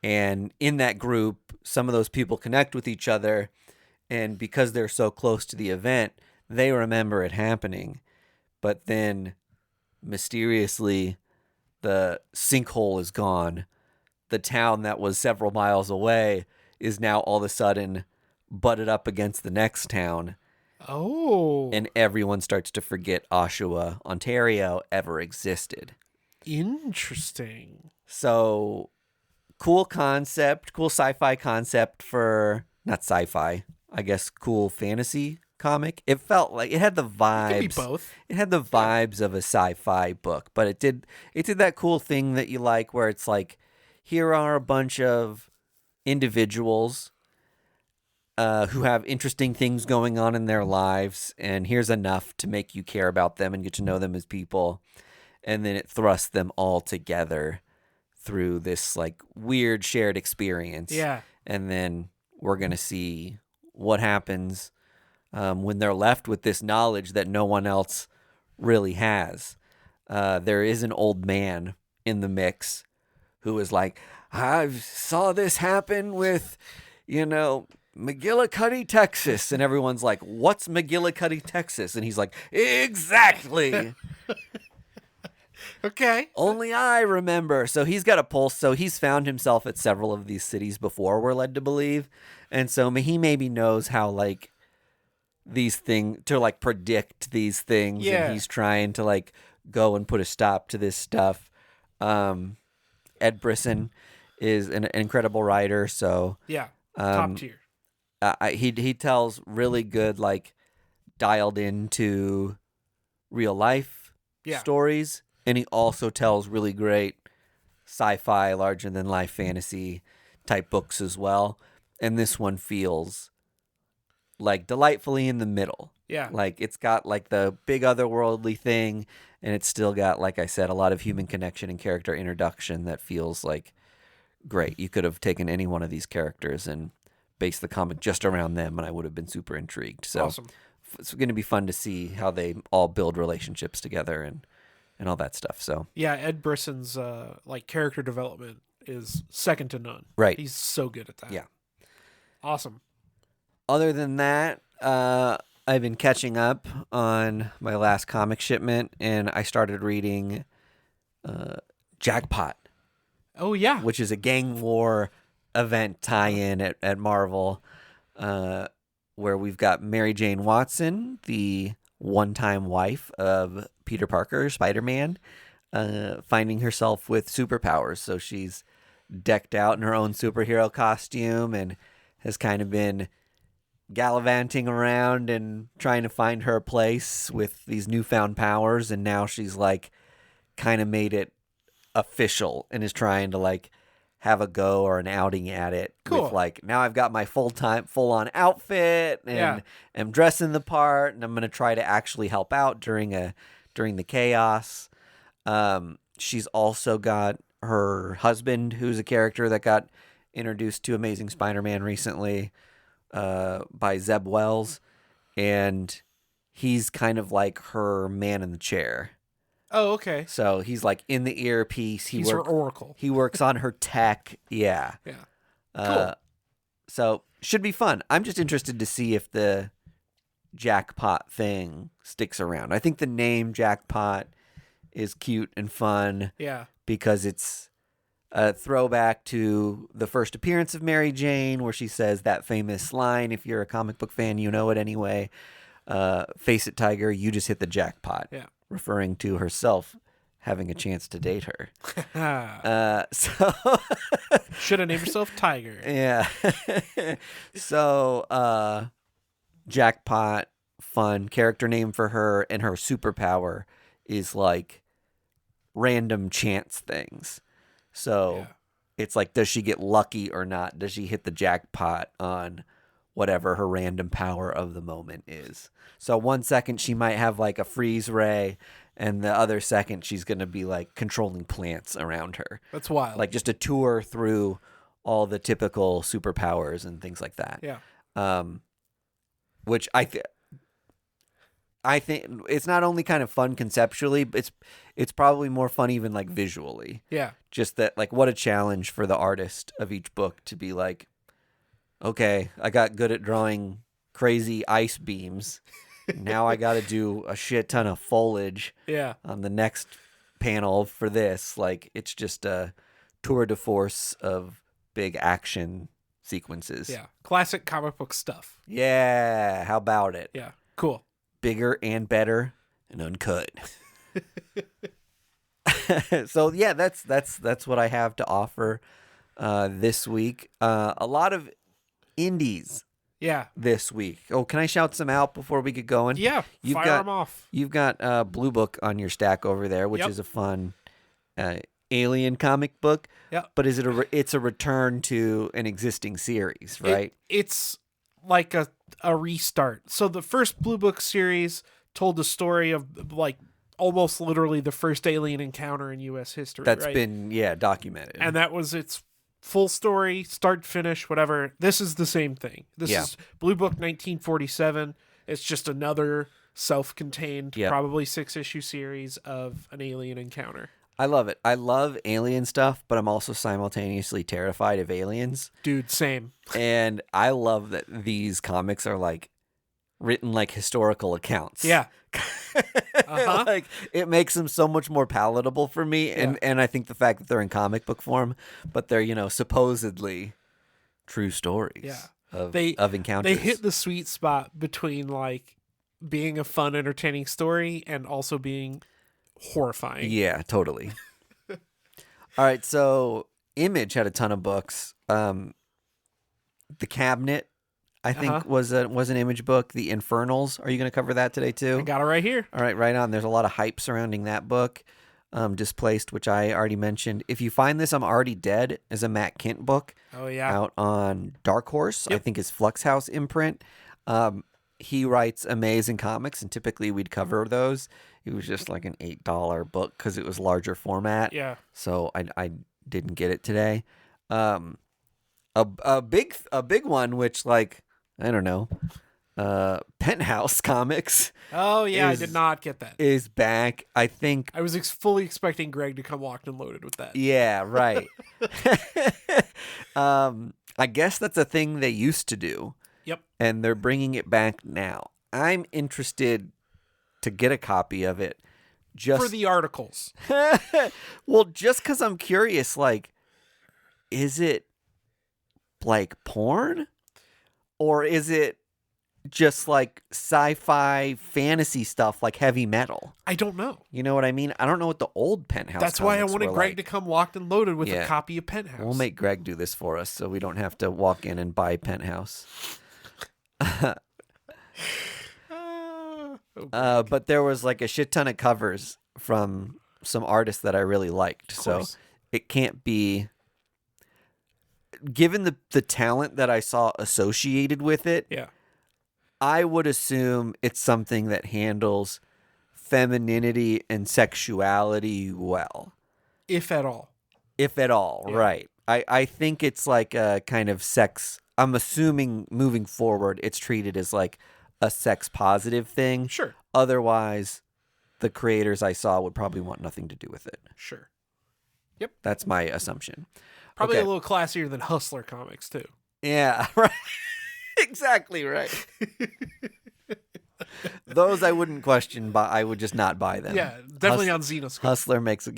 And in that group, some of those people connect with each other, and because they're so close to the event, they remember it happening. But then mysteriously, the sinkhole is gone. The town that was several miles away is now all of a sudden butted up against the next town. Oh. And everyone starts to forget Oshawa, Ontario ever existed. Interesting. So, cool concept, cool sci-fi concept for, not sci-fi, I guess cool fantasy comic. It felt like it had the vibes. It could be both. It had the vibes of a sci-fi book, but it did that cool thing that you like where it's like, here are a bunch of individuals who have interesting things going on in their lives, and here's enough to make you care about them and get to know them as people. And then it thrusts them all together through this like weird shared experience. Yeah. And then we're going to see what happens when they're left with this knowledge that no one else really has. There is an old man in the mix who is like, I saw this happen with, McGillicuddy, Texas. And everyone's like, what's McGillicuddy, Texas? And he's like, exactly. Okay. Only I remember. So he's got a pulse. So he's found himself at several of these cities before, we're led to believe. And so he maybe knows how, like, these things, to, like, predict these things. Yeah. And he's trying to, like, go and put a stop to this stuff. Ed Brisson is an incredible writer. So yeah, top tier. He tells really good, like, dialed into real life stories. And he also tells really great sci-fi, larger-than-life fantasy type books as well. And this one feels like delightfully in the middle. Yeah. Like it's got like the big otherworldly thing, and it's still got, like I said, a lot of human connection and character introduction that feels like great. You could have taken any one of these characters and based the comic just around them, and I would have been super intrigued. So awesome. It's going to be fun to see how they all build relationships together and all that stuff. So yeah, Ed Brisson's like character development is second to none. Right. He's so good at that. Yeah. Awesome. Other than that, I've been catching up on my last comic shipment, and I started reading Jackpot. Oh, yeah. Which is a gang war event tie-in at Marvel, where we've got Mary Jane Watson, the one-time wife of Peter Parker, Spider-Man, finding herself with superpowers. So she's decked out in her own superhero costume and has kind of been gallivanting around and trying to find her place with these newfound powers. And now she's like kind of made it official and is trying to like have a go or an outing at it. Cool. With like, now I've got my full-on outfit and am dressing the part, and I'm going to try to actually help out during the chaos. She's also got her husband, who's a character that got introduced to Amazing Spider-Man recently by Zeb Wells, and he's kind of like her man in the chair. Oh, okay. So he's like in the earpiece. He's her oracle. He works on her tech. Yeah. Yeah. Cool. So should be fun. I'm just interested to see if the jackpot thing sticks around. I think the name jackpot is cute and fun. Yeah. Because it's a throwback to the first appearance of Mary Jane, where she says that famous line, if you're a comic book fan, you know it anyway. Face it, Tiger, you just hit the jackpot. Yeah. Referring to herself having a chance to date her. So should have named herself Tiger. Yeah. So jackpot, fun character name for her, and her superpower is like random chance things. So it's like, does she get lucky or not? Does she hit the jackpot on whatever her random power of the moment is? So 1 second she might have like a freeze ray, and the other second she's going to be like controlling plants around her. That's wild. Like just a tour through all the typical superpowers and things like that. Yeah. Which I think it's not only kind of fun conceptually, but it's probably more fun even like visually. Yeah. Just that, like, what a challenge for the artist of each book to be like, okay, I got good at drawing crazy ice beams. Now I got to do a shit ton of foliage on the next panel for this. Like, it's just a tour de force of big action sequences. Yeah. Classic comic book stuff. Yeah. How about it? Yeah. Cool. Bigger and better and uncut. So yeah, that's what I have to offer this week. A lot of indies. Yeah. This week. Oh, can I shout some out before we get going? Yeah. Fire them off. You've got Blue Book on your stack over there, which is a fun alien comic book. Yeah. But is it it's a return to an existing series, right? It's like a restart. So the first Blue Book series told the story of like almost literally the first alien encounter in U.S. history. That's been documented, and that was its full story, start finish, whatever. This is the same thing. This is Blue Book 1947. It's just another self-contained, probably 6-issue series of an alien encounter. I love it. I love alien stuff, but I'm also simultaneously terrified of aliens. Dude, same. And I love that these comics are like written like historical accounts. Yeah. Like it makes them so much more palatable for me. And I think the fact that they're in comic book form, but they're, supposedly true stories of encounters. They hit the sweet spot between like being a fun, entertaining story and also being horrifying. Yeah, totally. All right, so Image had a ton of books. The Cabinet, I think, was an Image book. The Infernals. Are you going to cover that today too? I got it right here. All right, right on. There's a lot of hype surrounding that book. Displaced, which I already mentioned. If you find this, I'm Already Dead, is a Matt Kent book. Oh yeah, out on Dark Horse. Yep. I think his Flux House imprint. He writes amazing comics, and typically we'd cover those. It was just like an $8 book because it was larger format. Yeah. So I didn't get it today. A big one, which like I don't know, Penthouse Comics. Oh yeah, I did not get that. Is back. I think I was fully expecting Greg to come locked and loaded with that. Yeah, right. I guess that's a thing they used to do. Yep. And they're bringing it back now. I'm interested to get a copy of it. Just for the articles. Well, just because I'm curious, like, is it like porn? Or is it just like sci-fi fantasy stuff like heavy metal? I don't know. You know what I mean? I don't know what the old Penthouse That's why I comics wanted were Greg like. to come locked and loaded with a copy of Penthouse. We'll make Greg do this for us so we don't have to walk in and buy Penthouse. But there was like a shit ton of covers from some artists that I really liked. So it can't be given the talent that I saw associated with it, yeah, I would assume it's something that handles femininity and sexuality well. if at all. If at all, Yeah. right. I think it's like a kind of sex. I'm assuming moving forward, it's treated as like a sex positive thing. Sure. Otherwise, the creators I saw would probably want nothing to do with it. Sure. Yep. That's my assumption. Probably Okay. a little classier than Hustler comics, too. Yeah, right. Exactly right. Those I wouldn't question, but I would just not buy them. Yeah, definitely on Xenoscope. Hustler makes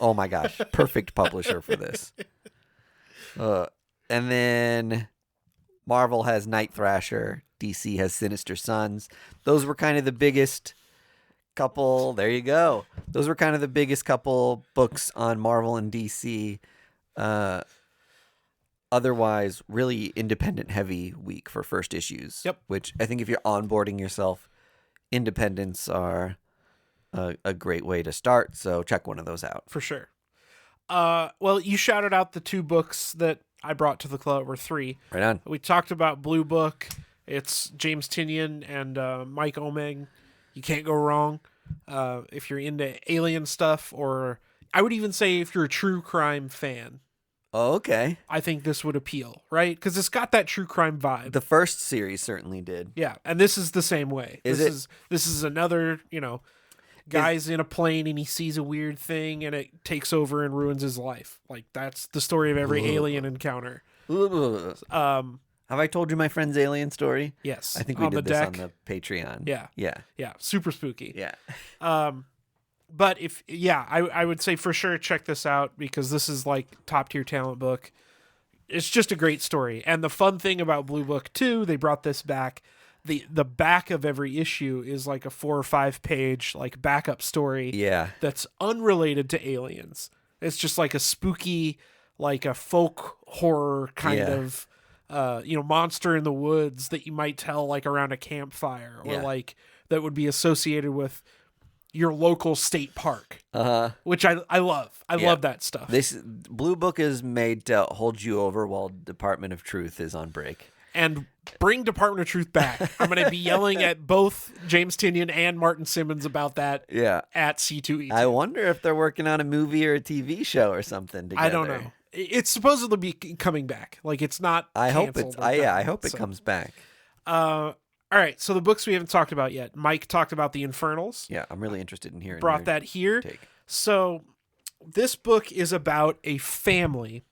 oh my gosh, perfect publisher for this. And then Marvel has Night Thrasher, DC has Sinister Sons. Those were kind of the biggest couple. There you go. Those were kind of the biggest couple books on Marvel and DC. Otherwise, really independent heavy week for first issues. Yep. Which I think if you're onboarding yourself, independents are a great way to start. So check one of those out. For sure. Well, you shouted out the 2 books that I brought to the club, or 3. Right on. We talked about Blue Book. It's James Tynion and Mike Omeg. You can't go wrong if you're into alien stuff, or I would even say if you're a true crime fan. Oh, okay. I think this would appeal, right? Because it's got that true crime vibe. The first series certainly did. Yeah, and this is the same way. This is another, guy's in a plane and he sees a weird thing and it takes over and ruins his life. Like, that's the story of every alien encounter. Have I told you my friend's alien story? Yes. I think we did this on the Patreon. Yeah. Yeah. Yeah. Super spooky. Yeah. But I would say for sure check this out, because this is like top tier talent book. It's just a great story. And the fun thing about Blue Book too, they brought this back. The back of every issue is like a 4 or 5 page like backup story. Yeah. That's unrelated to aliens. It's just like a spooky, like a folk horror kind of monster in the woods that you might tell like around a campfire, or like that would be associated with your local state park, which I love. I love that stuff. This Blue Book is made to hold you over while Department of Truth is on break. And bring Department of Truth back. I'm going to be yelling at both James Tynion and Martin Simmons about that at C2E2. I wonder if they're working on a movie or a TV show or something together. I don't know. It's supposedly be coming back. Like, it's not I hope canceled. it comes back. All right, so the books we haven't talked about yet. Mike talked about the Infernals. Yeah, I'm really interested in hearing. Brought that here. Take. So this book is about a family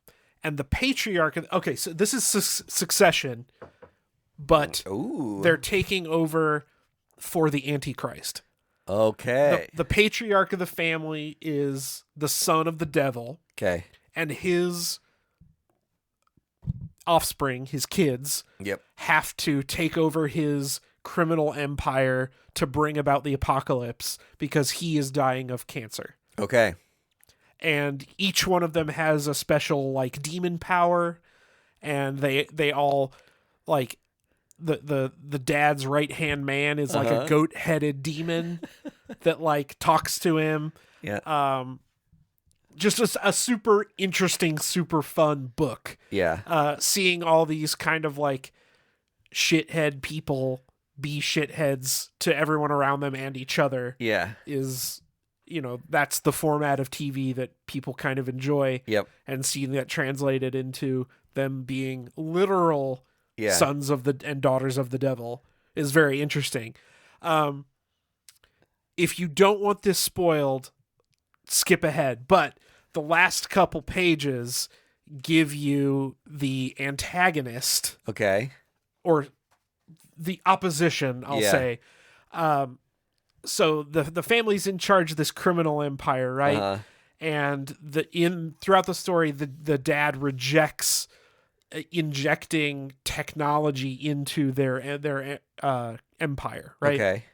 and the patriarch. Okay, so this is Succession, but they're taking over for the Antichrist. Okay. The patriarch of the family is the son of the devil. Okay. And his offspring, his kids, have to take over his criminal empire to bring about the apocalypse because he is dying of cancer. Okay. And each one of them has a special like demon power, and they all like the dad's right hand man is like a goat headed demon that like talks to him. Yeah. Just a super interesting, super fun book. Yeah. Seeing all these kind of like shithead people be shitheads to everyone around them and each other. Yeah. Is, that's the format of TV that people kind of enjoy. Yep. And seeing that translated into them being literal sons of and daughters of the devil is very interesting. If you don't want this spoiled, skip ahead, but the last couple pages give you the antagonist, or the opposition, I'll say. So the family's in charge of this criminal empire, right? And throughout the story, the dad rejects injecting technology into their empire, right? Okay.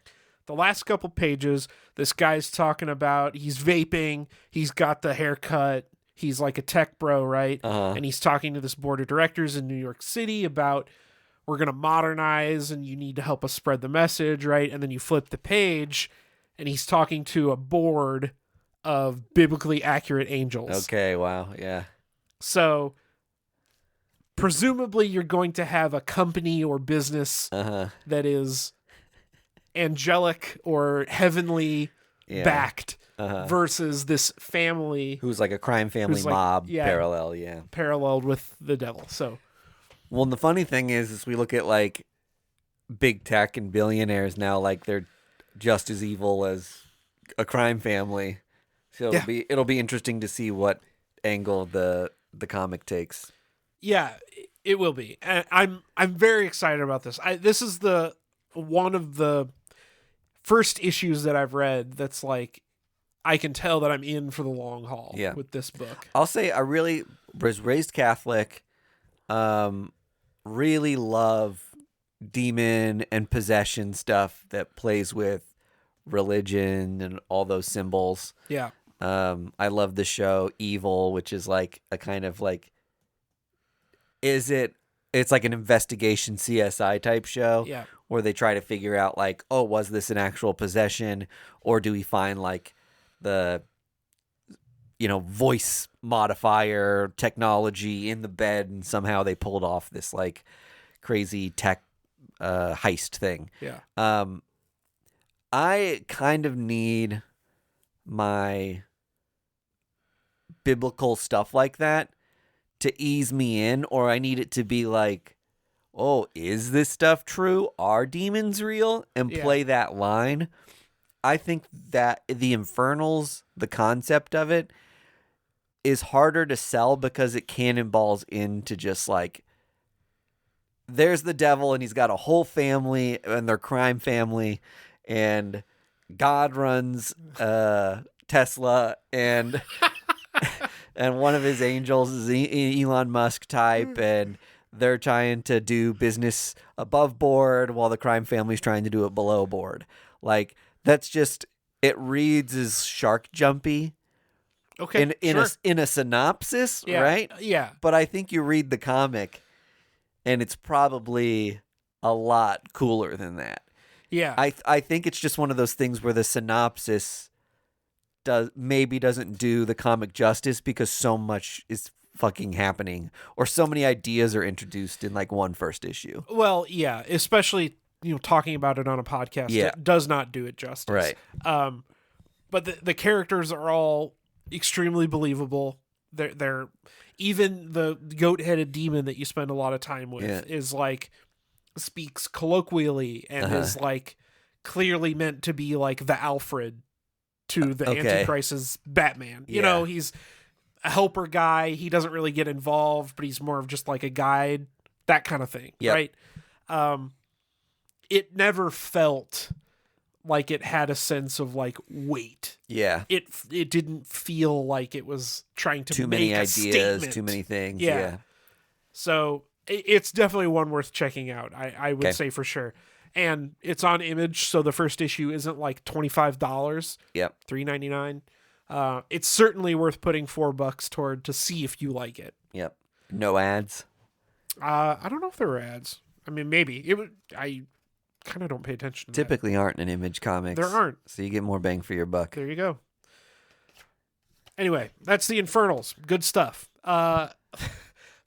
The last couple pages, this guy's talking about, he's vaping, he's got the haircut, he's like a tech bro, right? And he's talking to this board of directors in New York City about, we're going to modernize and you need to help us spread the message, right? And then you flip the page and he's talking to a board of biblically accurate angels. Okay, wow, yeah. So presumably you're going to have a company or business that is angelic or heavenly backed versus this family who's like a crime family mob paralleled with the devil. So, well, and the funny thing is we look at like big tech and billionaires now, like they're just as evil as a crime family. So it'll be interesting to see what angle the comic takes. Yeah, it will be. And I'm very excited about this. This is one of the first issues that I've read that's like I can tell that I'm in for the long haul with this book. I'll say I really was raised Catholic. Really love demon and possession stuff that plays with religion and all those symbols. Yeah. I love the show Evil, which is like a kind of like, it's like an investigation CSI type show where they try to figure out like, oh, was this an actual possession, or do we find like the, voice modifier technology in the bed and somehow they pulled off this like crazy tech heist thing. Yeah. I kind of need my biblical stuff like that to ease me in, or I need it to be like, oh, is this stuff true? Are demons real? And play that line. I think that the Infernals, the concept of it, is harder to sell because it cannonballs into just like, there's the devil and he's got a whole family and their crime family, and God runs Tesla, and and one of his angels is Elon Musk type, and they're trying to do business above board while the crime family's trying to do it below board. Like, that's just, it reads as shark jumpy. Okay, in a synopsis, right? Yeah. But I think you read the comic, and it's probably a lot cooler than that. Yeah. I think it's just one of those things where the synopsis doesn't do the comic justice because so much is fucking happening, or so many ideas are introduced in like one first issue. Well, yeah, especially talking about it on a podcast it does not do it justice. Right. But the characters are all extremely believable. They're even the goat-headed demon that you spend a lot of time with is like speaks colloquially and is like clearly meant to be like the Alfred to the Antichrist's Batman. You know, he's a helper guy. He doesn't really get involved, but he's more of just like a guide, that kind of thing. Right. It never felt like it had a sense of like weight. Yeah. It didn't feel like it was trying to too make many a ideas, statement. too many things. Yeah. So it's definitely one worth checking out. I would say for sure. And it's on Image, so the first issue isn't like $25. Yep. $3.99. It's certainly worth putting $4 toward to see if you like it. Yep. No ads. I don't know if there were ads. I mean, maybe it would. I kind of don't pay attention to Typically aren't in Image comics. There aren't. So you get more bang for your buck. There you go. Anyway, that's the Infernals. Good stuff. The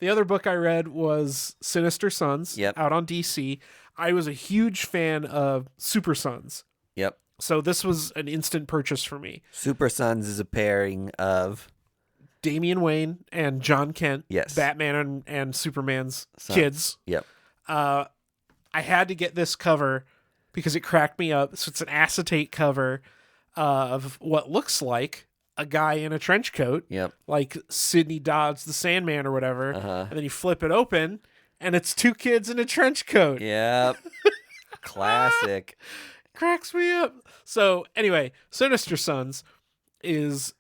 other book I read was Sinister Sons, out on DC. I was a huge fan of Super Sons. Yep. So this was an instant purchase for me. Super Sons is a pairing of Damian Wayne and John Kent. Yes. Batman and Superman's kids. Yep. I had to get this cover because it cracked me up. So it's an acetate cover of what looks like a guy in a trench coat. Yep. Like Sidney Dodd's The Sandman or whatever. And then you flip it open and it's two kids in a trench coat. Yep. Classic. Cracks me up. So anyway, Sinister Sons is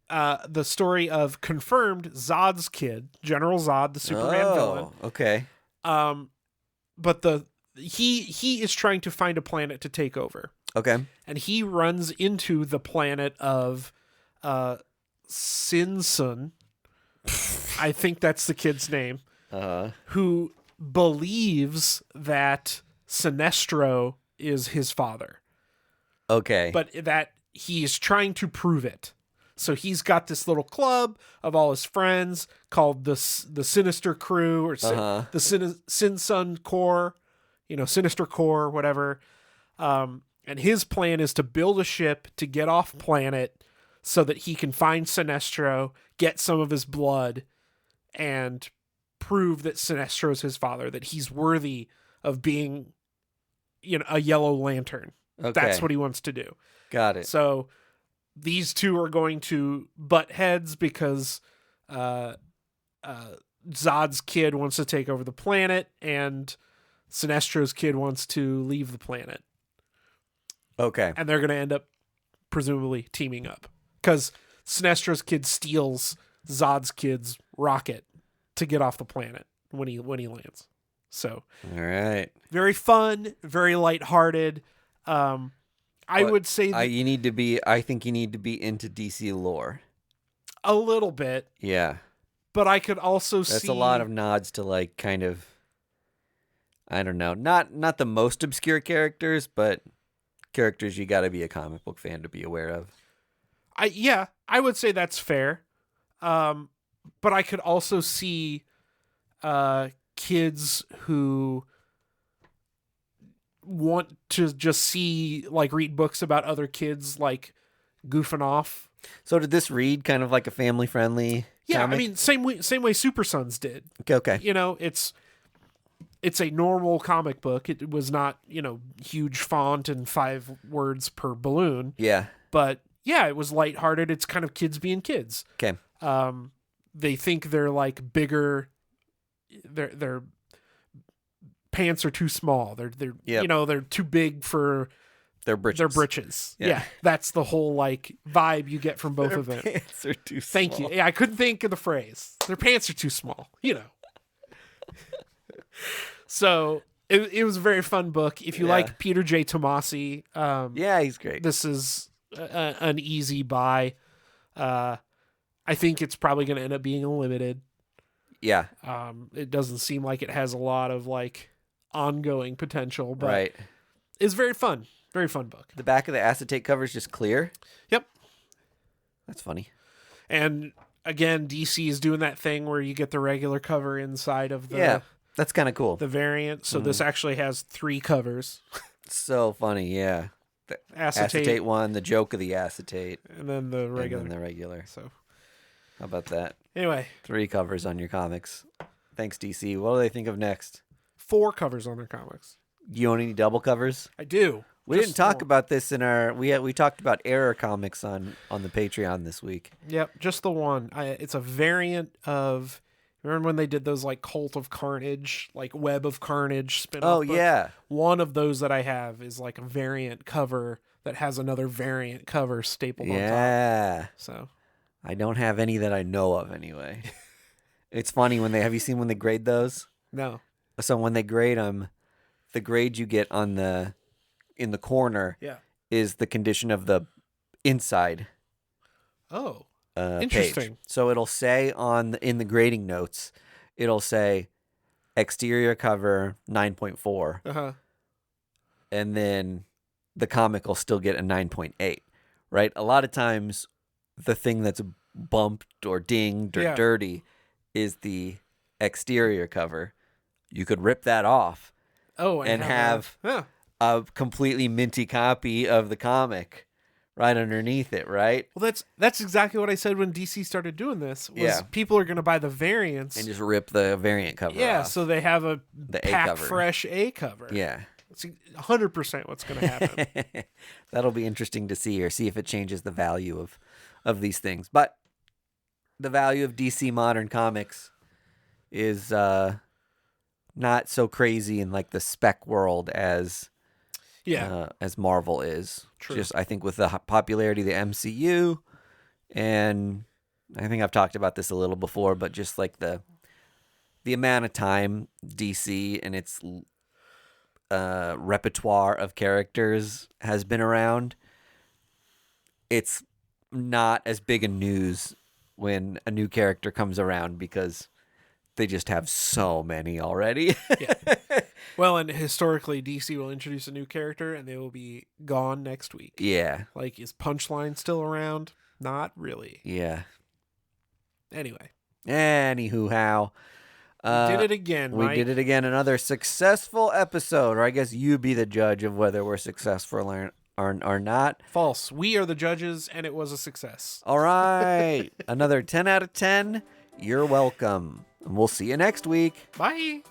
the story of confirmed Zod's kid, General Zod, the Superman villain. Okay. But he is trying to find a planet to take over. Okay. And he runs into the planet of Sinsun. I think that's the kid's name. Who believes that Sinestro is his father. Okay. But that he is trying to prove it. So he's got this little club of all his friends called the Sinister Crew, or the Sin Sun Corps, Sinister Corps, whatever. And his plan is to build a ship to get off planet so that he can find Sinestro, get some of his blood, and prove that Sinestro is his father, that he's worthy of being, a Yellow Lantern. Okay. That's what he wants to do. Got it. So these two are going to butt heads because Zod's kid wants to take over the planet and Sinestro's kid wants to leave the planet. Okay. And they're going to end up presumably teaming up because Sinestro's kid steals Zod's kid's rocket to get off the planet when he lands. So, all right. Very fun, very lighthearted. I would say I think you need to be into DC lore a little bit. Yeah. But I could also see that's a lot of nods to like kind of, I don't know, not the most obscure characters, but characters you got to be a comic book fan to be aware of. I would say that's fair. But I could also see kids who want to just see, like, read books about other kids, like, goofing off. So did this read kind of like a family-friendly comic? I mean, same way Super Sons did. Okay. It's a normal comic book. It was not, huge font and 5 words per balloon. Yeah. But, yeah, it was lighthearted. It's kind of kids being kids. Okay. They think they're, like, bigger. Their pants are too small. They're they're too big for their britches. Their britches. Yeah. That's the whole like vibe you get from both of them. Their pants are too small. Thank you. Yeah, I couldn't think of the phrase. Their pants are too small. So it was a very fun book. If you like Peter J. Tomasi, he's great. This is an easy buy. I think it's probably going to end up being a limited. Yeah. It doesn't seem like it has a lot of like ongoing potential, but right. It's very fun. Very fun book. The back of the acetate cover is just clear. Yep. That's funny. And again, DC is doing that thing where you get the regular cover inside of the that's kind of cool. The variant. So this actually has 3 covers. So funny, yeah. The acetate one, the joke of the acetate, and then the regular. So how about that? Anyway, 3 covers on your comics. Thanks, DC. What do they think of next? 4 covers on their comics. You own any double covers? I do. We didn't talk about this in our we talked about Error Comics on the Patreon this week. Yep, just the one. It's a variant of, remember when they did those like Cult of Carnage, like Web of Carnage spin-off books? Yeah. One of those that I have is like a variant cover that has another variant cover stapled on top. Yeah. So I don't have any that I know of anyway. It's funny have you seen when they grade those? No. So when they grade them, the grade you get in the corner is the condition of the inside. Oh, interesting. Page. So it'll say in the grading notes, it'll say exterior cover 9.4. Uh-huh. And then the comic will still get a 9.8, right? A lot of times the thing that's bumped or dinged or dirty is the exterior cover. You could rip that off and have a completely minty copy of the comic right underneath it, right? Well, that's exactly what I said when DC started doing this. People are going to buy the variants and just rip the variant cover off. Yeah, so they have the pack A-cover. Fresh A cover. Yeah. It's 100% what's going to happen. That'll be interesting to see if it changes the value of these things. But the value of DC Modern Comics is not so crazy in like the spec world as Marvel is. True. Just I think with the popularity of the MCU, and I think I've talked about this a little before, but just like the amount of time DC and its repertoire of characters has been around, it's not as big a news when a new character comes around because they just have so many already. Yeah. Well, and historically, DC will introduce a new character and they will be gone next week. Yeah. Like, is Punchline still around? not really. Yeah. Anyway. Anywho, how? We did it again, We Mike. did it again. Another successful episode. Or I guess you be the judge of whether we're successful or not. False. We are the judges, and it was a success. All right. Another 10 out of 10. You're welcome. And we'll see you next week. Bye.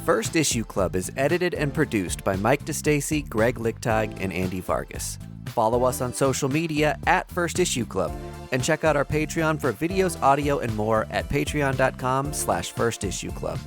First Issue Club is edited and produced by Mike DeStacy, Greg Lichtag, and Andy Vargas. Follow us on social media at First Issue Club, and check out our Patreon for videos, audio, and more at patreon.com/firstissueclub.